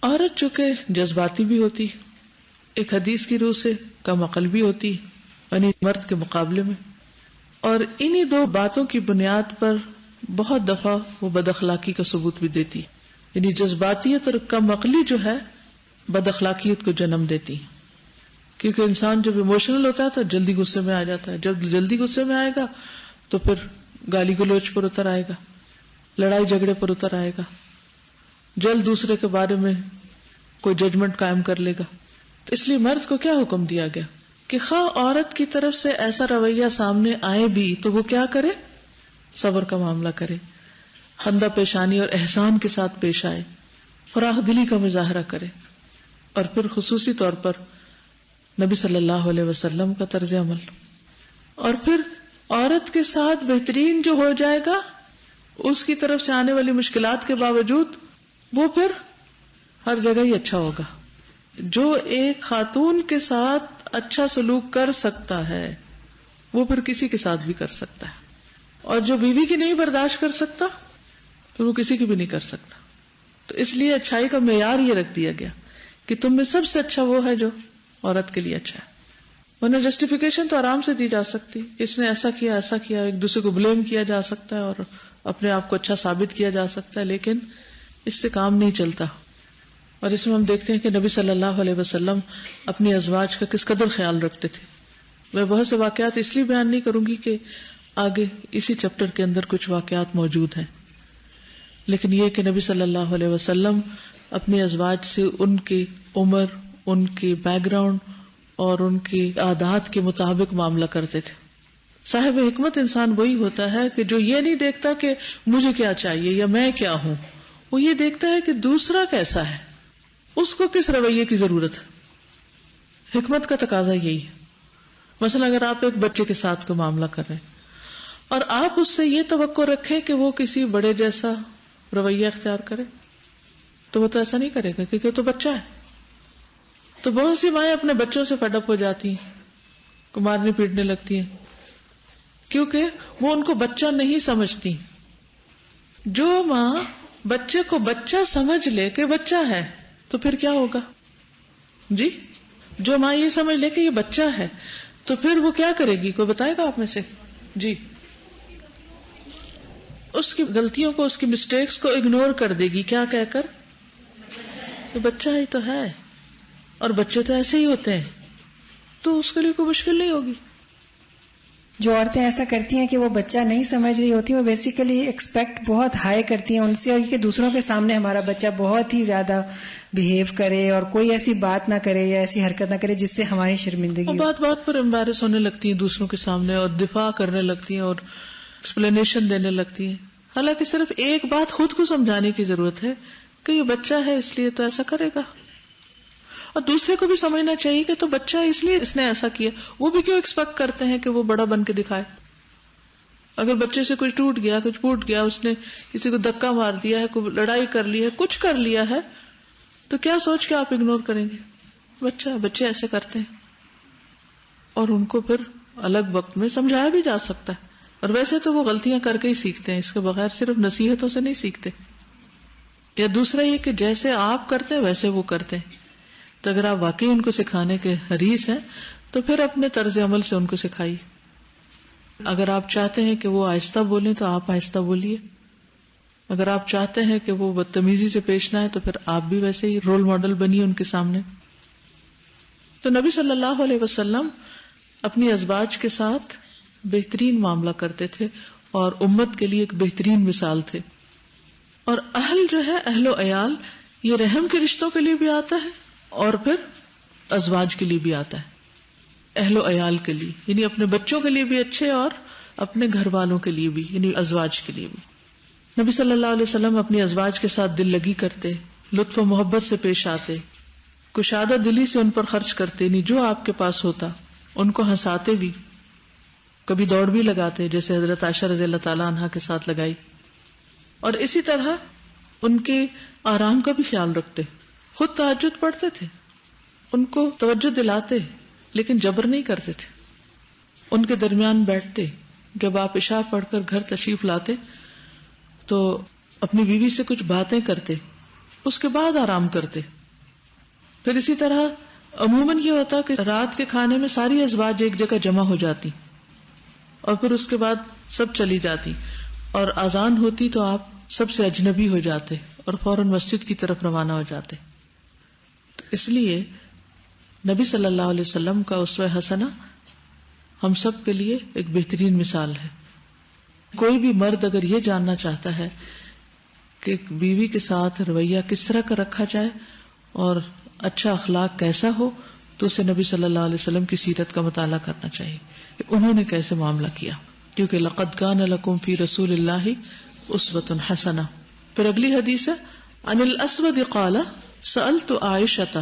عورت چونکہ جذباتی بھی ہوتی، ایک حدیث کی روح سے کم عقل بھی ہوتی، یعنی مرد کے مقابلے میں، اور انہی دو باتوں کی بنیاد پر بہت دفعہ وہ بد اخلاقی کا ثبوت بھی دیتی. یعنی جذباتیت اور کم عقلی جو ہے بد اخلاقیت کو جنم دیتی، کیونکہ انسان جب ایموشنل ہوتا ہے تو جلدی غصے میں آ جاتا ہے. جب جلدی غصے میں آئے گا تو پھر گالی گلوچ پر اتر آئے گا، لڑائی جھگڑے پر اتر آئے گا، جلد دوسرے کے بارے میں کوئی ججمنٹ قائم کر لے گا. تو اس لیے مرد کو کیا حکم دیا گیا کہ خواہ عورت کی طرف سے ایسا رویہ سامنے آئے بھی تو وہ کیا کرے، صبر کا معاملہ کرے، خندہ پیشانی اور احسان کے ساتھ پیش آئے، فراخ دلی کا مظاہرہ کرے. اور پھر خصوصی طور پر نبی صلی اللہ علیہ وسلم کا طرز عمل. اور پھر عورت کے ساتھ بہترین جو ہو جائے گا اس کی طرف سے آنے والی مشکلات کے باوجود وہ پھر ہر جگہ ہی اچھا ہوگا. جو ایک خاتون کے ساتھ اچھا سلوک کر سکتا ہے وہ پھر کسی کے ساتھ بھی کر سکتا ہے، اور جو بیوی کی نہیں برداشت کر سکتا پھر وہ کسی کی بھی نہیں کر سکتا. تو اس لیے اچھائی کا معیار یہ رکھ دیا گیا کہ تم میں سب سے اچھا وہ ہے جو عورت کے لیے اچھا ہے. ورنہ جسٹیفیکیشن تو آرام سے دی جا سکتی، اس نے ایسا کیا، ایک دوسرے کو بلیم کیا جا سکتا ہے اور اپنے آپ کو اچھا ثابت کیا جا سکتا ہے، لیکن اس سے کام نہیں چلتا. اور اس میں ہم دیکھتے ہیں کہ نبی صلی اللہ علیہ وسلم اپنی ازواج کا کس قدر خیال رکھتے تھے. میں بہت سے واقعات اس لیے بیان نہیں کروں گی کہ آگے اسی چیپٹر کے اندر کچھ واقعات موجود ہیں، لیکن یہ کہ نبی صلی اللہ علیہ وسلم اپنی ازواج سے ان کی عمر، ان کے بیک گراؤنڈ اور ان کی عادات کے مطابق معاملہ کرتے تھے. صاحب حکمت انسان وہی ہوتا ہے کہ جو یہ نہیں دیکھتا کہ مجھے کیا چاہیے یا میں کیا ہوں، وہ یہ دیکھتا ہے کہ دوسرا کیسا ہے، اس کو کس رویے کی ضرورت ہے. حکمت کا تقاضا یہی ہے. مثلا اگر آپ ایک بچے کے ساتھ کوئی معاملہ کر رہے ہیں اور آپ اس سے یہ توقع رکھیں کہ وہ کسی بڑے جیسا رویہ اختیار کرے، تو وہ تو ایسا نہیں کرے گا کیونکہ وہ تو بچہ ہے. تو بہت سی مائیں اپنے بچوں سے فیڈ اپ ہو جاتی ہیں، کو مارنے پیٹنے لگتی ہیں، کیونکہ وہ ان کو بچہ نہیں سمجھتی. جو ماں بچے کو بچہ سمجھ لے کہ بچہ ہے تو پھر کیا ہوگا جی؟ جو ماں یہ سمجھ لے کہ یہ بچہ ہے تو پھر وہ کیا کرے گی؟ کوئی بتائے گا آپ میں سے؟ جی، اس کی غلطیوں کو، اس کی مسٹیکس کو اگنور کر دے گی. کیا کہہ کر؟ کہ بچہ ہی تو ہے اور بچے تو ایسے ہی ہوتے ہیں، تو اس کے لیے کوئی مشکل نہیں ہوگی. جو عورتیں ایسا کرتی ہیں کہ وہ بچہ نہیں سمجھ رہی ہوتی، وہ بیسیکلی ایکسپیکٹ بہت ہائی کرتی ہیں ان سے، اور کہ دوسروں کے سامنے ہمارا بچہ بہت ہی زیادہ بہیو کرے اور کوئی ایسی بات نہ کرے یا ایسی حرکت نہ کرے جس سے ہماری شرمندگی ہو. بات بات پر امبیرس ہونے لگتی ہیں دوسروں کے سامنے اور دفاع کرنے لگتی ہیں اور ایکسپلینیشن دینے لگتی ہیں. حالانکہ صرف ایک بات خود کو سمجھانے کی ضرورت ہے کہ یہ بچہ ہے اس لیے تو ایسا کرے گا، اور دوسرے کو بھی سمجھنا چاہیے کہ تو بچہ ہے اس لیے اس نے ایسا کیا. وہ بھی کیوں ایکسپیکٹ کرتے ہیں کہ وہ بڑا بن کے دکھائے؟ اگر بچے سے کچھ ٹوٹ گیا، کچھ پھوٹ گیا، اس نے کسی کو دھکا مار دیا ہے، کوئی لڑائی کر لی ہے، کچھ کر لیا ہے، تو کیا سوچ کے آپ اگنور کریں گے؟ بچہ، بچے ایسے کرتے ہیں. اور ان کو پھر الگ وقت میں سمجھایا بھی جا سکتا ہے. اور ویسے تو وہ غلطیاں کر کے ہی سیکھتے ہیں، اس کے بغیر صرف نصیحتوں سے نہیں سیکھتے. یا دوسرا یہ کہ جیسے آپ کرتے ہیں ویسے وہ کرتے ہیں. تو اگر آپ واقعی ان کو سکھانے کے حریص ہیں تو پھر اپنے طرز عمل سے ان کو سکھائیے. اگر آپ چاہتے ہیں کہ وہ آہستہ بولیں تو آپ آہستہ بولیے. اگر آپ چاہتے ہیں کہ وہ بدتمیزی سے پیش نہ آئے تو پھر آپ بھی ویسے ہی رول ماڈل بنیے ان کے سامنے. تو نبی صلی اللہ علیہ وسلم اپنی ازواج کے ساتھ بہترین معاملہ کرتے تھے اور امت کے لیے ایک بہترین مثال تھے. اور اہل جو ہے، اہل و عیال، یہ رحم کے رشتوں کے لیے بھی آتا ہے اور پھر ازواج کے لیے بھی آتا ہے. اہل و عیال کے لیے یعنی اپنے بچوں کے لیے بھی اچھے اور اپنے گھر والوں کے لیے بھی یعنی ازواج کے لیے بھی. نبی صلی اللہ علیہ وسلم اپنی ازواج کے ساتھ دل لگی کرتے، لطف و محبت سے پیش آتے، کشادہ دلی سے ان پر خرچ کرتے، یعنی جو آپ کے پاس ہوتا ان کو ہنساتے بھی، کبھی دوڑ بھی لگاتے جیسے حضرت عائشہ رضی اللہ تعالی عنہا کے ساتھ لگائی. اور اسی طرح ان کے آرام کا بھی خیال رکھتے. خود تہجد پڑھتے تھے، ان کو توجہ دلاتے لیکن جبر نہیں کرتے تھے. ان کے درمیان بیٹھتے، جب آپ عشاء پڑھ کر گھر تشریف لاتے تو اپنی بیوی سے کچھ باتیں کرتے، اس کے بعد آرام کرتے. پھر اسی طرح عموماً یہ ہوتا کہ رات کے کھانے میں ساری ازواج ایک جگہ جمع ہو جاتی اور پھر اس کے بعد سب چلی جاتی، اور اذان ہوتی تو آپ سب سے اجنبی ہو جاتے اور فوراً مسجد کی طرف روانہ ہو جاتے. اس لیے نبی صلی اللہ علیہ وسلم کا اسوہ حسنہ ہم سب کے لیے ایک بہترین مثال ہے. کوئی بھی مرد اگر یہ جاننا چاہتا ہے کہ بیوی کے ساتھ رویہ کس طرح کا رکھا جائے اور اچھا اخلاق کیسا ہو تو اسے نبی صلی اللہ علیہ وسلم کی سیرت کا مطالعہ کرنا چاہیے کہ انہوں نے کیسے معاملہ کیا. کیونکہ لقد کان لکم فی رسول اللہ اسوۃ حسنہ. پھر اگلی حدیث ہے عن الاسود قال سألت عائشۃ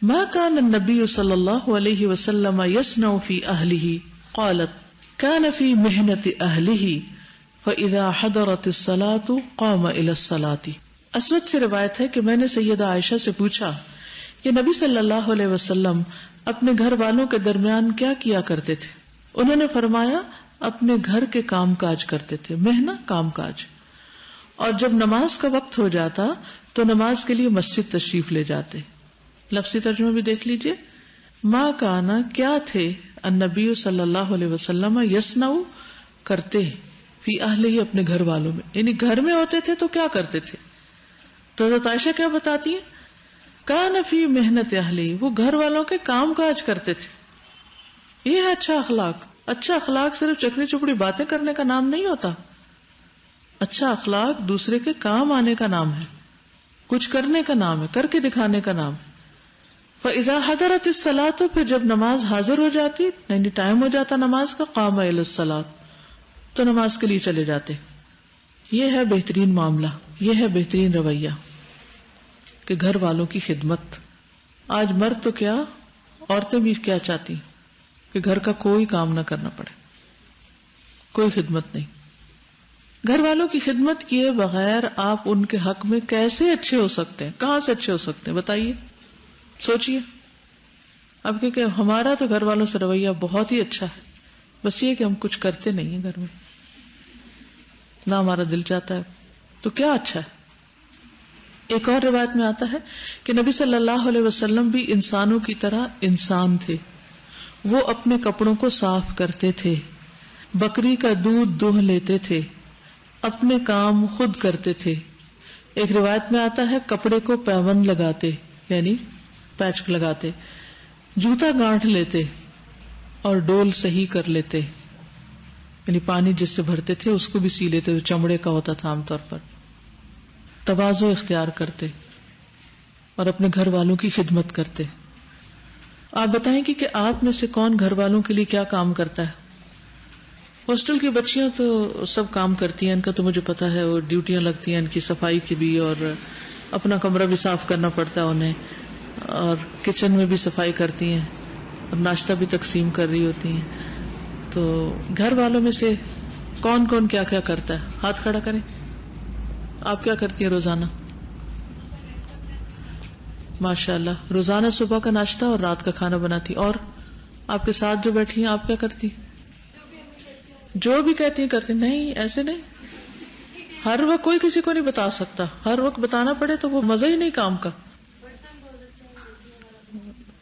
ما كان النبي صلی اللہ علیہ وسلم يصنع في اهله قالت كان في محنة اهله فاذا حضرت الصلاة قام الى الصلاة. اسود سے روایت ہے کہ میں نے سیدہ عائشہ سے پوچھا کہ نبی صلی اللہ علیہ وسلم اپنے گھر والوں کے درمیان کیا کیا کرتے تھے. انہوں نے فرمایا اپنے گھر کے کام کاج کرتے تھے، محنت کام کاج، اور جب نماز کا وقت ہو جاتا تو نماز کے لیے مسجد تشریف لے جاتے. لفظی ترجمہ بھی دیکھ لیجئے. ما کانا کیا تھے النبی صلی اللہ علیہ وسلم یصنع کرتے فی اہلہ اپنے گھر والوں میں، یعنی گھر میں ہوتے تھے تو کیا کرتے تھے. تو حضرت عائشہ کیا بتاتی ہیں؟ کان فی محنت اہلی، وہ گھر والوں کے کام کاج کرتے تھے. یہ ہے اچھا اخلاق. اچھا اخلاق صرف چکنی چپڑی باتیں کرنے کا نام نہیں ہوتا. اچھا اخلاق دوسرے کے کام آنے کا نام ہے، کچھ کرنے کا نام ہے، کر کے دکھانے کا نام ہے. فَإِذَا حَضَرَتِ الصَّلَاةُ، تو پھر جب نماز حاضر ہو جاتی، یعنی ٹائم ہو جاتا نماز کا، قام إِلَى الصَّلَاةِ، تو نماز کے لیے چلے جاتے. یہ ہے بہترین معاملہ، یہ ہے بہترین رویہ کہ گھر والوں کی خدمت. آج مرد تو کیا، عورتیں بھی کیا چاہتی کہ گھر کا کوئی کام نہ کرنا پڑے، کوئی خدمت نہیں. گھر والوں کی خدمت کیے بغیر آپ ان کے حق میں کیسے اچھے ہو سکتے ہیں؟ کہاں سے اچھے ہو سکتے ہیں بتائیے، سوچئے. اب کہ ہمارا تو گھر والوں سے رویہ بہت ہی اچھا ہے، بس یہ کہ ہم کچھ کرتے نہیں ہیں گھر میں، نہ ہمارا دل چاہتا ہے. تو کیا اچھا ہے. ایک اور روایت میں آتا ہے کہ نبی صلی اللہ علیہ وسلم بھی انسانوں کی طرح انسان تھے. وہ اپنے کپڑوں کو صاف کرتے تھے، بکری کا دودھ دوہ لیتے تھے، اپنے کام خود کرتے تھے. ایک روایت میں آتا ہے کپڑے کو پیوند لگاتے، یعنی پیچ لگاتے، جوتا گانٹھ لیتے اور ڈول صحیح کر لیتے، یعنی پانی جس سے بھرتے تھے اس کو بھی سی لیتے، جو چمڑے کا ہوتا تھا عام طور پر. تواضع اختیار کرتے اور اپنے گھر والوں کی خدمت کرتے. آپ بتائیں کہ آپ میں سے کون گھر والوں کے لیے کیا کام کرتا ہے؟ ہاسٹل کی بچیاں تو سب کام کرتی ہیں، ان کا تو مجھے پتا ہے، وہ ڈیوٹیاں لگتی ہیں ان کی صفائی کی بھی، اور اپنا کمرہ بھی صاف کرنا پڑتا ہے انہیں، اور کچن میں بھی صفائی کرتی ہیں اور ناشتہ بھی تقسیم کر رہی ہوتی ہیں. تو گھر والوں میں سے کون کون کیا کیا کرتا ہے؟ ہاتھ کھڑا کریں. آپ کیا کرتی ہیں روزانہ؟ ماشاءاللہ، روزانہ صبح کا ناشتہ اور رات کا کھانا بناتی. اور آپ کے ساتھ جو بیٹھی ہیں آپ کیا کرتی؟ جو بھی کہتی ہیں کرتی. نہیں، ایسے نہیں، ہر وقت کوئی کسی کو نہیں بتا سکتا، ہر وقت بتانا پڑے تو وہ مزہ ہی نہیں کام کا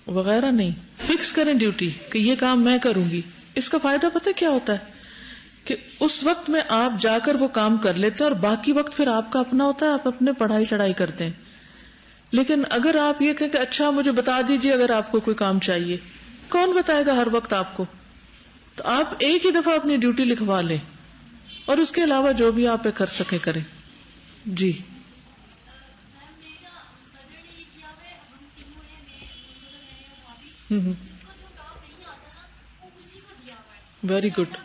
وغیرہ. نہیں، فکس کریں ڈیوٹی کہ یہ کام میں کروں گی. اس کا فائدہ پتہ کیا ہوتا ہے کہ اس وقت میں آپ جا کر وہ کام کر لیتے ہیں اور باقی وقت پھر آپ کا اپنا ہوتا ہے، آپ اپنے پڑھائی چڑھائی کرتے ہیں. لیکن اگر آپ یہ کہیں کہ اچھا مجھے بتا دیجیے اگر آپ کو کوئی کام چاہیے، کون بتائے گا ہر وقت آپ کو؟ تو آپ ایک ہی دفعہ اپنی ڈیوٹی لکھوا لیں اور اس کے علاوہ جو بھی آپ کر سکیں کریں. جی ویری گڈ،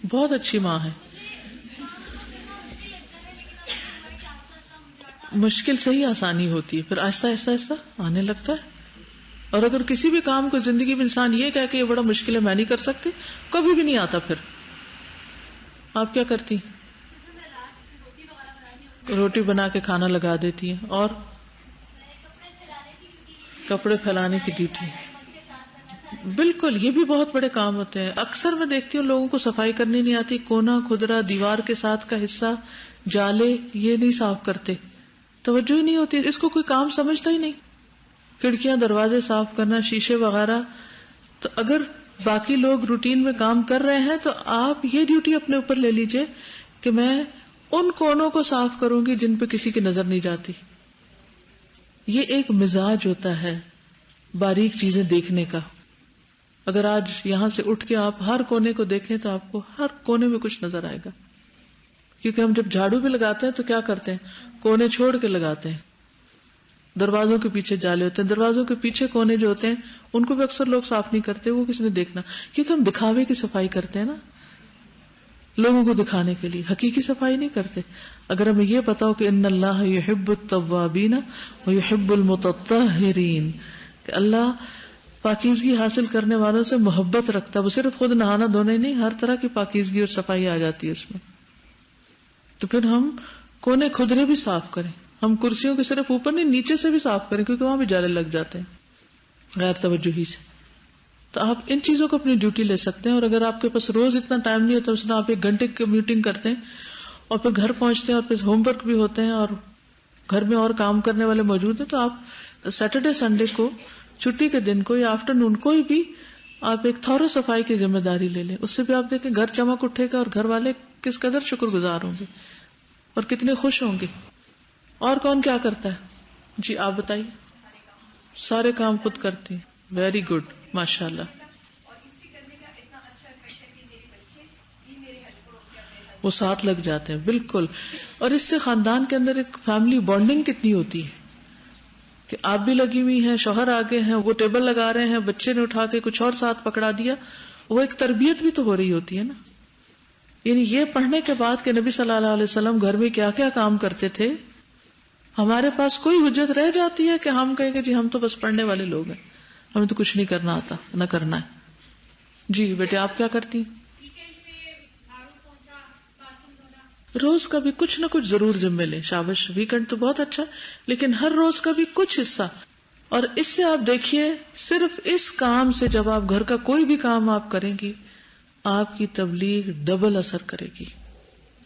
بہت اچھی ماں ہے. مشکل سے ہی آسانی ہوتی ہے، پھر آہستہ آہستہ آہستہ آنے لگتا ہے. اور اگر کسی بھی کام کو زندگی میں انسان یہ کہہ کہ یہ بڑا مشکل ہے میں نہیں کر سکتی، کبھی بھی نہیں آتا. پھر آپ کیا کرتی؟ روٹی بنا کے کھانا لگا دیتی ہیں، اور کپڑے پھیلانے کی ڈیوٹی. بالکل، یہ بھی بہت بڑے کام ہوتے ہیں. اکثر میں دیکھتی ہوں لوگوں کو صفائی کرنی نہیں آتی، کونا کھدرا دیوار کے ساتھ کا حصہ جالے یہ نہیں صاف کرتے، توجہ ہی نہیں ہوتی، اس کو کوئی کام سمجھتا ہی نہیں. کھڑکیاں دروازے صاف کرنا، شیشے وغیرہ. تو اگر باقی لوگ روٹین میں کام کر رہے ہیں تو آپ یہ ڈیوٹی اپنے اوپر لے لیجئے کہ میں ان کونوں کو صاف کروں گی جن پہ کسی کی نظر نہیں جاتی. یہ ایک مزاج ہوتا ہے باریک چیزیں دیکھنے کا. اگر آج یہاں سے اٹھ کے آپ ہر کونے کو دیکھیں تو آپ کو ہر کونے میں کچھ نظر آئے گا. کیونکہ ہم جب جھاڑو بھی لگاتے ہیں تو کیا کرتے ہیں؟ کونے چھوڑ کے لگاتے ہیں. دروازوں کے پیچھے جالے ہوتے ہیں، دروازوں کے پیچھے کونے جو ہوتے ہیں ان کو بھی اکثر لوگ صاف نہیں کرتے، وہ کسی نے دیکھنا. کیونکہ ہم دکھاوے کی صفائی کرتے ہیں نا، لوگوں کو دکھانے کے لیے، حقیقی صفائی نہیں کرتے. اگر ہمیں یہ پتا ہو کہ ان اللہ یحب التوابین ویحب المتطہرین، کہ اللہ پاکیزگی حاصل کرنے والوں سے محبت رکھتا، وہ صرف خود نہانا دھونا ہی نہیں، ہر طرح کی پاکیزگی اور صفائی آ جاتی ہے اس میں. تو پھر ہم کونے کھدرے بھی صاف کریں، ہم کرسیوں کے صرف اوپر نہیں نیچے سے بھی صاف کریں، کیونکہ وہاں بھی جالے لگ جاتے ہیں غیر توجہی سے. تو آپ ان چیزوں کو اپنی ڈیوٹی لے سکتے ہیں. اور اگر آپ کے پاس روز اتنا ٹائم نہیں ہوتا، مثلا آپ 1 گھنٹے کی میٹنگ کرتے ہیں اور پھر گھر پہنچتے ہیں اور پھر ہوم ورک بھی ہوتے ہیں اور گھر میں اور کام کرنے والے موجود ہیں، تو آپ سیٹرڈے سنڈے کو، چھٹی کے دن کو یا آفٹرنون کوئی بھی آپ ایک تھورو صفائی کی ذمہ داری لے لیں. اس سے بھی آپ دیکھیں گھر چمک اٹھے گا اور گھر والے کس قدر شکر گزار ہوں گے. اور کتنے خوش ہوں گے. اور کون کیا کرتا ہے؟ جی آپ بتائیے. سارے کام خود کرتی ہیں. ویری گڈ، ماشاء اللہ. وہ ساتھ لگ جاتے ہیں. بالکل. اور اس سے خاندان کے اندر ایک فیملی بانڈنگ کتنی ہوتی ہے کہ آپ بھی لگی ہوئی ہیں، شوہر آگے ہیں، وہ ٹیبل لگا رہے ہیں، بچے نے اٹھا کے کچھ اور ساتھ پکڑا دیا. وہ ایک تربیت بھی تو ہو رہی ہوتی ہے نا. یعنی یہ پڑھنے کے بعد کہ نبی صلی اللہ علیہ وسلم گھر میں کیا کیا کام کرتے تھے، ہمارے پاس کوئی حجت رہ جاتی ہے کہ ہم کہیں گے جی ہم تو بس پڑھنے والے لوگ ہیں، ہمیں تو کچھ نہیں کرنا آتا، نہ کرنا ہے. جی بیٹے آپ کیا کرتی ہیں؟ روز کا بھی کچھ نہ کچھ ضرور ذمہ لیں. شاباش، ویکنڈ تو بہت اچھا، لیکن ہر روز کا بھی کچھ حصہ. اور اس سے آپ دیکھیے صرف اس کام سے جب آپ گھر کا کوئی بھی کام آپ کریں گی، آپ کی تبلیغ ڈبل اثر کرے گی،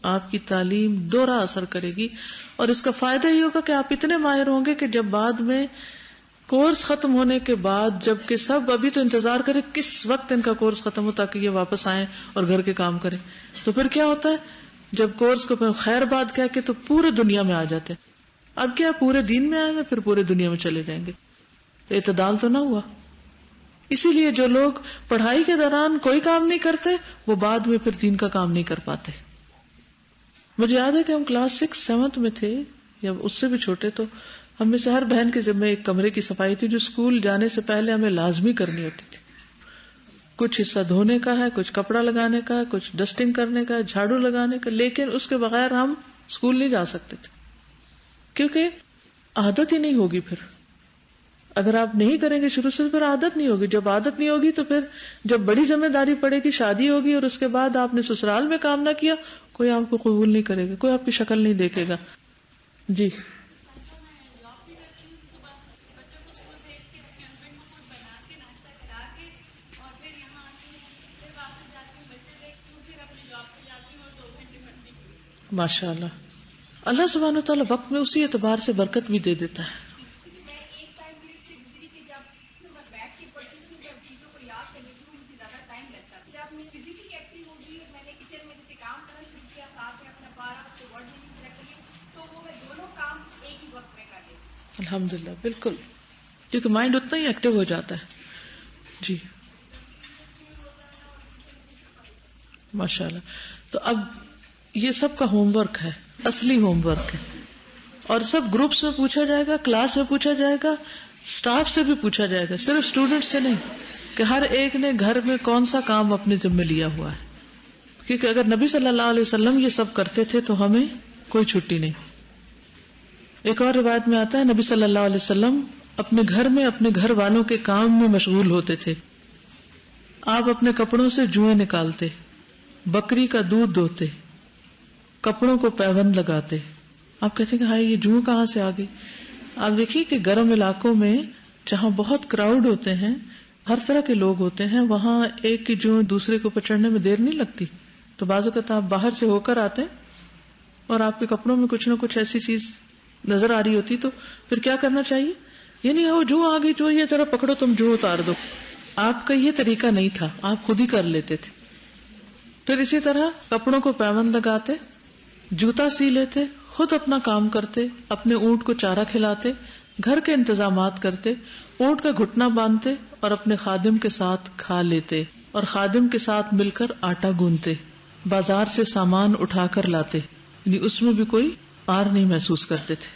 آپ کی تعلیم دوہرا اثر کرے گی. اور اس کا فائدہ یہ ہوگا کہ آپ اتنے ماہر ہوں گے کہ جب بعد میں کورس ختم ہونے کے بعد، جبکہ سب ابھی تو انتظار کرے کس وقت ان کا کورس ختم ہو تاکہ یہ واپس آئیں اور گھر کے کام کریں، تو پھر کیا ہوتا ہے جب کورس کو پھر خیر بات کہہ کے تو پورے دنیا میں آ جاتے ہیں. اب کیا پورے دین میں آئے ہیں، پھر پورے دنیا میں چلے جائیں گے. تو اعتدال تو نہ ہوا. اسی لیے جو لوگ پڑھائی کے دوران کوئی کام نہیں کرتے وہ بعد میں پھر دین کا کام نہیں کر پاتے. مجھے یاد ہے کہ ہم کلاس 6-7 میں تھے یا اس سے بھی چھوٹے، تو ہم میں سے ہر بہن کے ذمہ ایک کمرے کی صفائی تھی جو اسکول جانے سے پہلے ہمیں لازمی کرنی ہوتی تھی. کچھ حصہ دھونے کا ہے، کچھ کپڑا لگانے کا ہے، کچھ ڈسٹنگ کرنے کا ہے، جھاڑو لگانے کا، لیکن اس کے بغیر ہم اسکول نہیں جا سکتے تھے کیونکہ عادت ہی نہیں ہوگی. پھر اگر آپ نہیں کریں گے شروع سے پھر عادت نہیں ہوگی. جب عادت نہیں ہوگی تو پھر جب بڑی ذمہ داری پڑے گی، شادی ہوگی اور اس کے بعد آپ نے سسرال میں کام نہ کیا، کوئی آپ کو قبول نہیں کرے گا، کوئی آپ کی شکل نہیں دیکھے گا. جی ماشاء اللہ. اللہ سبحانہ وتعالیٰ وقت میں اسی اعتبار سے برکت بھی دے دیتا ہے. الحمدللہ بالکل، کیونکہ مائنڈ اتنا ہی ایکٹیو ہو جاتا ہے. جی ماشاء اللہ. تو اب یہ سب کا ہوم ورک ہے، اصلی ہوم ورک ہے، اور سب گروپس میں پوچھا جائے گا، کلاس میں پوچھا جائے گا، سٹاف سے بھی پوچھا جائے گا، صرف اسٹوڈنٹ سے نہیں کہ ہر ایک نے گھر میں کون سا کام اپنے ذمہ لیا ہوا ہے. کیونکہ اگر نبی صلی اللہ علیہ وسلم یہ سب کرتے تھے تو ہمیں کوئی چھٹی نہیں. ایک اور روایت میں آتا ہے نبی صلی اللہ علیہ وسلم اپنے گھر میں اپنے گھر والوں کے کام میں مشغول ہوتے تھے. آپ اپنے کپڑوں سے جوئیں نکالتے، بکری کا دودھ دوتے، کپڑوں کو پیوند لگاتے. آپ کہتے ہیں کہ ہائی یہ جوں کہاں سے آ گئی؟ آپ دیکھیے کہ گرم علاقوں میں جہاں بہت کراؤڈ ہوتے ہیں، ہر طرح کے لوگ ہوتے ہیں، وہاں ایک کی جوں دوسرے کو پچڑنے میں دیر نہیں لگتی. تو بعض اوقات آپ باہر سے ہو کر آتے ہیں اور آپ کے کپڑوں میں کچھ نہ کچھ ایسی چیز نظر آ رہی ہوتی، تو پھر کیا کرنا چاہیے؟ یہ نہیں وہ جو آ گئی جو یہ ذرا پکڑو تم جو اتار دو. آپ کا یہ طریقہ نہیں تھا، آپ خود ہی کر لیتے تھے. پھر اسی طرح کپڑوں کو پیوند لگاتے، جوتا سی لیتے، خود اپنا کام کرتے، اپنے اونٹ کو چارہ کھلاتے، گھر کے انتظامات کرتے، اونٹ کا گھٹنا باندھتے اور اپنے خادم کے ساتھ کھا لیتے اور خادم کے ساتھ مل کر آٹا گوندتے، بازار سے سامان اٹھا کر لاتے، یعنی اس میں بھی کوئی آر نہیں محسوس کرتے تھے.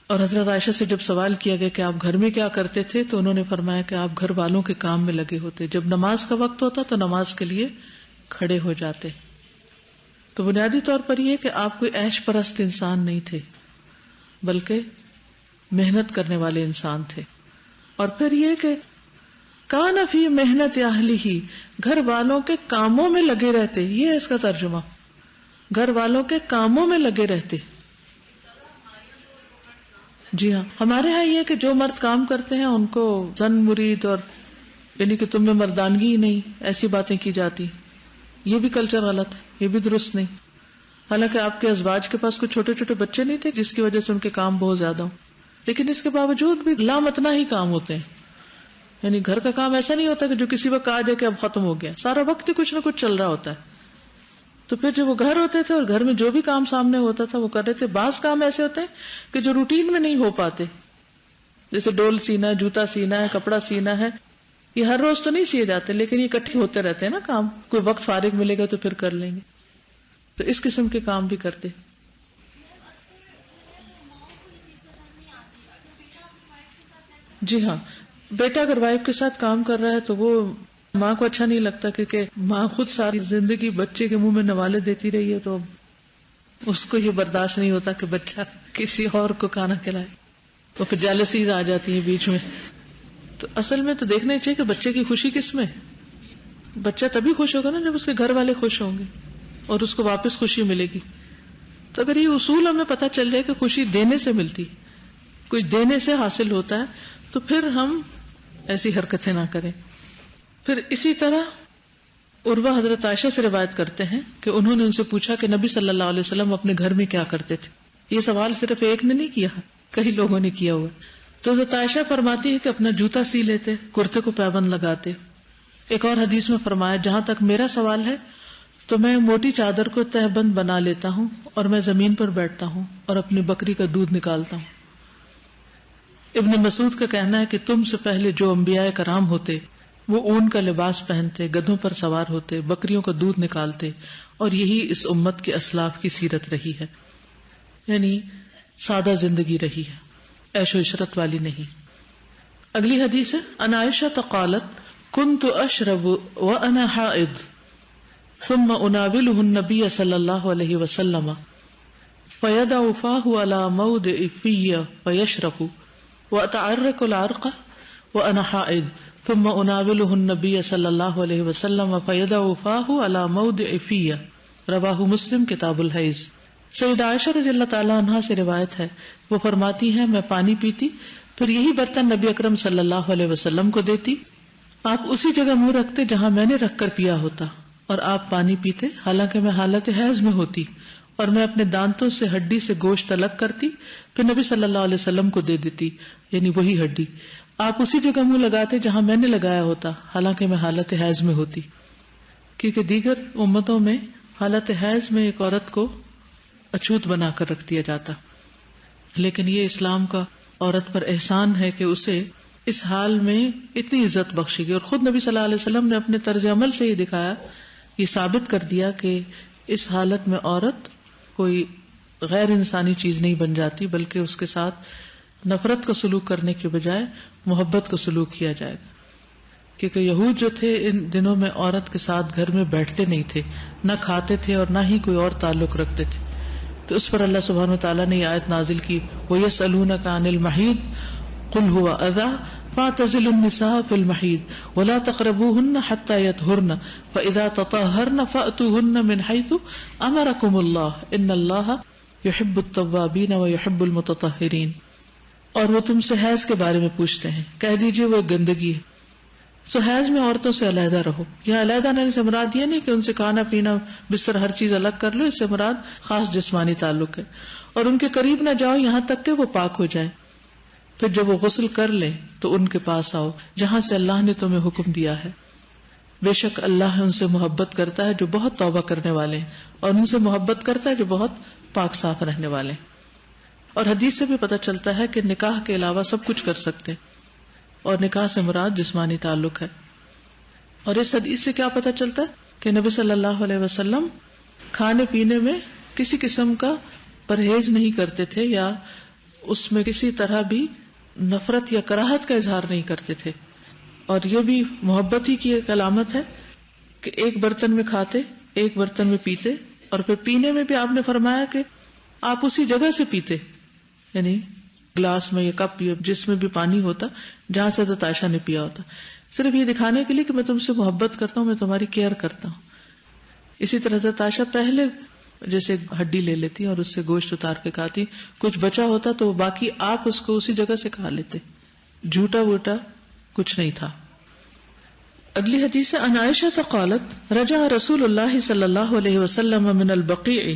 اور حضرت عائشہ سے جب سوال کیا گیا کہ آپ گھر میں کیا کرتے تھے تو انہوں نے فرمایا کہ آپ گھر والوں کے کام میں لگے ہوتے، جب نماز کا وقت ہوتا تو نماز کے لیے کھڑے ہو جاتے. تو بنیادی طور پر یہ کہ آپ کوئی عیش پرست انسان نہیں تھے بلکہ محنت کرنے والے انسان تھے. اور پھر یہ کہ کان فی محنت اہلہ، گھر والوں کے کاموں میں لگے رہتے، یہ ہے اس کا ترجمہ، گھر والوں کے کاموں میں لگے رہتے. جی ہاں، ہمارے ہاں یہ کہ جو مرد کام کرتے ہیں ان کو زن مرید اور یعنی کہ تم میں مردانگی ہی نہیں، ایسی باتیں کی جاتی. یہ بھی کلچر غلط ہے، یہ بھی درست نہیں. حالانکہ آپ کے ازواج کے پاس کچھ چھوٹے چھوٹے بچے نہیں تھے جس کی وجہ سے ان کے کام بہت زیادہ ہوں، لیکن اس کے باوجود بھی لامتنا ہی کام ہوتے ہیں. یعنی گھر کا کام ایسا نہیں ہوتا کہ جو کسی وقت آ جائے کہ اب ختم ہو گیا، سارا وقت ہی کچھ نہ کچھ چل رہا ہوتا ہے. تو پھر جب وہ گھر ہوتے تھے اور گھر میں جو بھی کام سامنے ہوتا تھا وہ کر رہے تھے. بعض کام ایسے ہوتے ہیں کہ جو روٹین میں نہیں ہو پاتے، جیسے ڈول سینا ہے، جوتا سینا ہے، کپڑا سینا ہے، یہ ہر روز تو نہیں سیے جاتے لیکن یہ اکٹھے ہوتے رہتے ہیں نا کام. کوئی وقت فارغ ملے گا تو پھر کر لیں گے. تو اس قسم کے کام بھی کرتے. جی ہاں، بیٹا اگر وائف کے ساتھ کام کر رہا ہے تو وہ ماں کو اچھا نہیں لگتا، کیونکہ ماں خود ساری زندگی بچے کے منہ میں نوالے دیتی رہی ہے تو اس کو یہ برداشت نہیں ہوتا کہ بچہ کسی اور کو کھانا کھلائے، تو پھر جیلسیز آ جاتی ہیں بیچ میں. تو اصل میں تو دیکھنا چاہیے کہ بچے کی خوشی کس میں. بچہ تبھی خوش ہوگا نا جب اس کے گھر والے خوش ہوں گے اور اس کو واپس خوشی ملے گی. تو اگر یہ اصول ہمیں پتہ چل جائے کہ خوشی دینے سے ملتی، کوئی دینے سے حاصل ہوتا ہے، تو پھر ہم ایسی حرکتیں نہ کریں. پھر اسی طرح عروہ حضرت عائشہ سے روایت کرتے ہیں کہ انہوں نے ان سے پوچھا کہ نبی صلی اللہ علیہ وسلم اپنے گھر میں کیا کرتے تھے. یہ سوال صرف ایک نے نہیں کیا، کئی لوگوں نے کیا ہوا. تو حضرت عائشہ فرماتی ہے کہ اپنا جوتا سی لیتے، کرتے کو پیبند لگاتے. ایک اور حدیث میں فرمایا جہاں تک میرا سوال ہے تو میں موٹی چادر کو تہبند بنا لیتا ہوں اور میں زمین پر بیٹھتا ہوں اور اپنی بکری کا دودھ نکالتا ہوں. ابن مسعود کا کہنا ہے کہ تم سے پہلے جو انبیاء کرام ہوتے وہ اون کا لباس پہنتے، گدھوں پر سوار ہوتے، بکریوں کا دودھ نکالتے، اور یہی اس امت کے اسلاف کی سیرت رہی ہے. یعنی سادہ زندگی رہی ہے، عیش و عشرت والی نہیں. اگلی حدیث ہے ان عائشہ قالت كنت اشرب وانا حائض ثم اناوله النبي صلی اللہ علیہ وسلم فيضع فاه على موضع في فيشرب واتعرق العرق وانا حائض ثم اناوله النبي صلی اللہ علیہ وسلم فيضع فاه على موضع في رواہ مسلم کتاب الحیض. سیدہ عائشہ رضی اللہ تعالی عنہا سے روایت ہے، وہ فرماتی ہیں میں پانی پیتی، پھر یہی برتن نبی اکرم صلی اللہ علیہ وسلم کو دیتی، آپ اسی جگہ منہ رکھتے جہاں میں نے رکھ کر پیا ہوتا، اور آپ پانی پیتے حالانکہ میں حالت حیض میں ہوتی، اور میں اپنے دانتوں سے ہڈی سے گوشت الگ کرتی، پھر نبی صلی اللہ علیہ وسلم کو دے دیتی، یعنی وہی ہڈی. آپ اسی جگہ منہ لگاتے جہاں میں نے لگایا ہوتا حالانکہ میں حالت حیض میں ہوتی. کیونکہ دیگر امتوں میں حالت حیض میں ایک عورت کو اچھوت بنا کر رکھ دیا جاتا، لیکن یہ اسلام کا عورت پر احسان ہے کہ اسے اس حال میں اتنی عزت بخشی گئی. اور خود نبی صلی اللہ علیہ وسلم نے اپنے طرز عمل سے یہ دکھایا، یہ ثابت کر دیا کہ اس حالت میں عورت کوئی غیر انسانی چیز نہیں بن جاتی، بلکہ اس کے ساتھ نفرت کا سلوک کرنے کے بجائے محبت کا سلوک کیا جائے گا. کیونکہ یہود جو تھے ان دنوں میں عورت کے ساتھ گھر میں بیٹھتے نہیں تھے، نہ کھاتے تھے اور نہ ہی کوئی اور تعلق رکھتے تھے. تو اس پر اللہ سبحانہ وتعالیٰ نے یہ آیت نازل کی وَيَسْأَلُونَكَ عَنِ الْمَحِيضِ قُلْ هُوَ أَذًى فَاعْتَزِلُوا النِّسَاءَ فِي الْمَحِيضِ وَلَا تَقْرَبُوهُنَّ حَتَّى يَطْهُرْنَ فَإِذَا تَطَهَّرْنَ فَأْتُوهُنَّ مِنْ حَيْثُ أَمَرَكُمُ اللَّهُ إِنَّ اللَّهَ يُحِبُّ التَّوَّابِينَ وَيُحِبُّ الْمُتَطَهِّرِينَ. اور وہ تم سے حیض کے بارے میں پوچھتے ہیں، کہہ دیجئے وہ گندگی ہے. سو حیض میں عورتوں سے علیحدہ رہو. یہاں علیحدہ نے سے مراد یہ نہیں کہ ان سے کھانا پینا بستر ہر چیز الگ کر لو، اس سے مراد خاص جسمانی تعلق ہے. اور ان کے قریب نہ جاؤ یہاں تک کہ وہ پاک ہو جائے. پھر جب وہ غسل کر لیں تو ان کے پاس آؤ جہاں سے اللہ نے تمہیں حکم دیا ہے. بے شک اللہ ان سے محبت کرتا ہے جو بہت توبہ کرنے والے ہیں، اور ان سے محبت کرتا ہے جو بہت پاک صاف رہنے والے ہیں. اور حدیث سے بھی پتہ چلتا ہے کہ نکاح کے علاوہ سب کچھ کر سکتے ہیں، اور نکاح سے مراد جسمانی تعلق ہے. اور اس حدیث سے کیا پتہ چلتا ہے کہ نبی صلی اللہ علیہ وسلم کھانے پینے میں کسی قسم کا پرہیز نہیں کرتے تھے، یا اس میں کسی طرح بھی نفرت یا کراہت کا اظہار نہیں کرتے تھے. اور یہ بھی محبت ہی کی ایک علامت ہے کہ ایک برتن میں کھاتے، ایک برتن میں پیتے، اور پھر پینے میں بھی آپ نے فرمایا کہ آپ اسی جگہ سے پیتے، یعنی گلاس میں یا کپ یا جس میں بھی پانی ہوتا جہاں سے حضرت عائشہ نے پیا ہوتا، صرف یہ دکھانے کے لیے کہ میں تم سے محبت کرتا ہوں، میں تمہاری کیئر کرتا ہوں. اسی طرح حضرت عائشہ پہلے جیسے ہڈی لے لیتی اور اس سے گوشت اتار کے کھاتی، کچھ بچا ہوتا تو باقی آپ اس کو اسی جگہ سے کھا لیتے، جھوٹا ووٹا کچھ نہیں تھا. اگلی حدیث ہے ان عائشہ قالت رجع رسول اللہ صلی اللہ علیہ وسلم من البقیع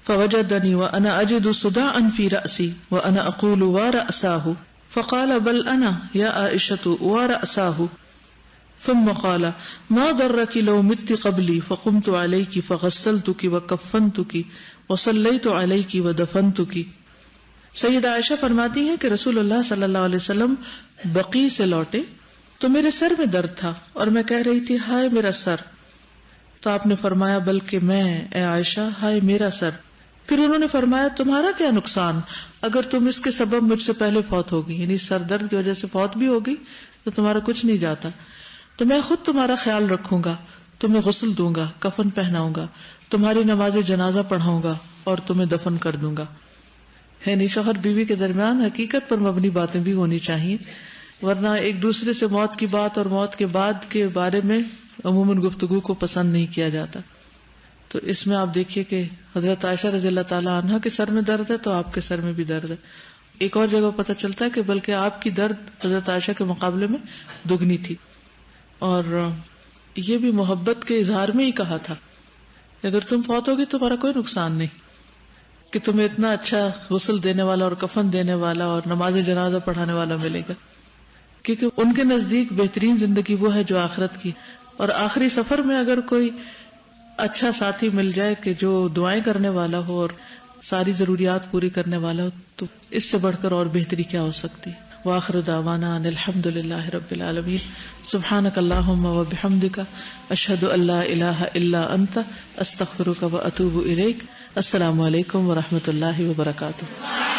فوجدنی وانا اجد صداعا فی رأسی وانا اقول ورأساه فقال بل انا یا عائشة ورأساه ثم قال ما ضرك لو مت قبلي فقمت عليك فغسلتك وكفنتك وصليت عليك ودفنتك. سیدہ عائشہ فرماتی ہیں کہ رسول اللہ صلی اللہ علیہ وسلم بقیع سے لوٹے تو میرے سر میں درد تھا اور میں کہہ رہی تھی ہائے میرا سر. تو آپ نے فرمایا بلکہ میں اے عائشہ ہائے میرا سر. پھر انہوں نے فرمایا تمہارا کیا نقصان اگر تم اس کے سبب مجھ سے پہلے فوت ہوگی، یعنی سر درد کی وجہ سے فوت بھی ہوگی تو تمہارا کچھ نہیں جاتا. تو میں خود تمہارا خیال رکھوں گا، تمہیں غسل دوں گا، کفن پہناؤں گا، تمہاری نماز جنازہ پڑھاؤں گا اور تمہیں دفن کر دوں گا. یعنی شوہر بیوی کے درمیان حقیقت پر مبنی باتیں بھی ہونی چاہیے، ورنہ ایک دوسرے سے موت کی بات اور موت کے بعد کے بارے میں عموماً گفتگو کو پسند نہیں کیا جاتا. تو اس میں آپ دیکھیے کہ حضرت عائشہ رضی اللہ تعالی عنہا کے سر میں درد ہے تو آپ کے سر میں بھی درد ہے. ایک اور جگہ پتہ چلتا ہے کہ بلکہ آپ کی درد حضرت عائشہ کے مقابلے میں دگنی تھی. اور یہ بھی محبت کے اظہار میں ہی کہا تھا اگر تم فوت ہوگی تو تمہارا کوئی نقصان نہیں کہ تمہیں اتنا اچھا غسل دینے والا اور کفن دینے والا اور نماز جنازہ پڑھانے والا ملے گا، کیونکہ ان کے نزدیک بہترین زندگی وہ ہے جو آخرت کی. اور آخری سفر میں اگر کوئی اچھا ساتھی مل جائے کہ جو دعائیں کرنے والا ہو اور ساری ضروریات پوری کرنے والا ہو تو اس سے بڑھ کر اور بہتری کیا ہو سکتی. وآخر دعوانا ان الحمد للہ رب العالمین. سبحانک اللہم وبحمدک اشہد ان لا الہ الا انت استغفرک واتوب الیک. السلام علیکم ورحمۃ اللہ وبرکاتہ.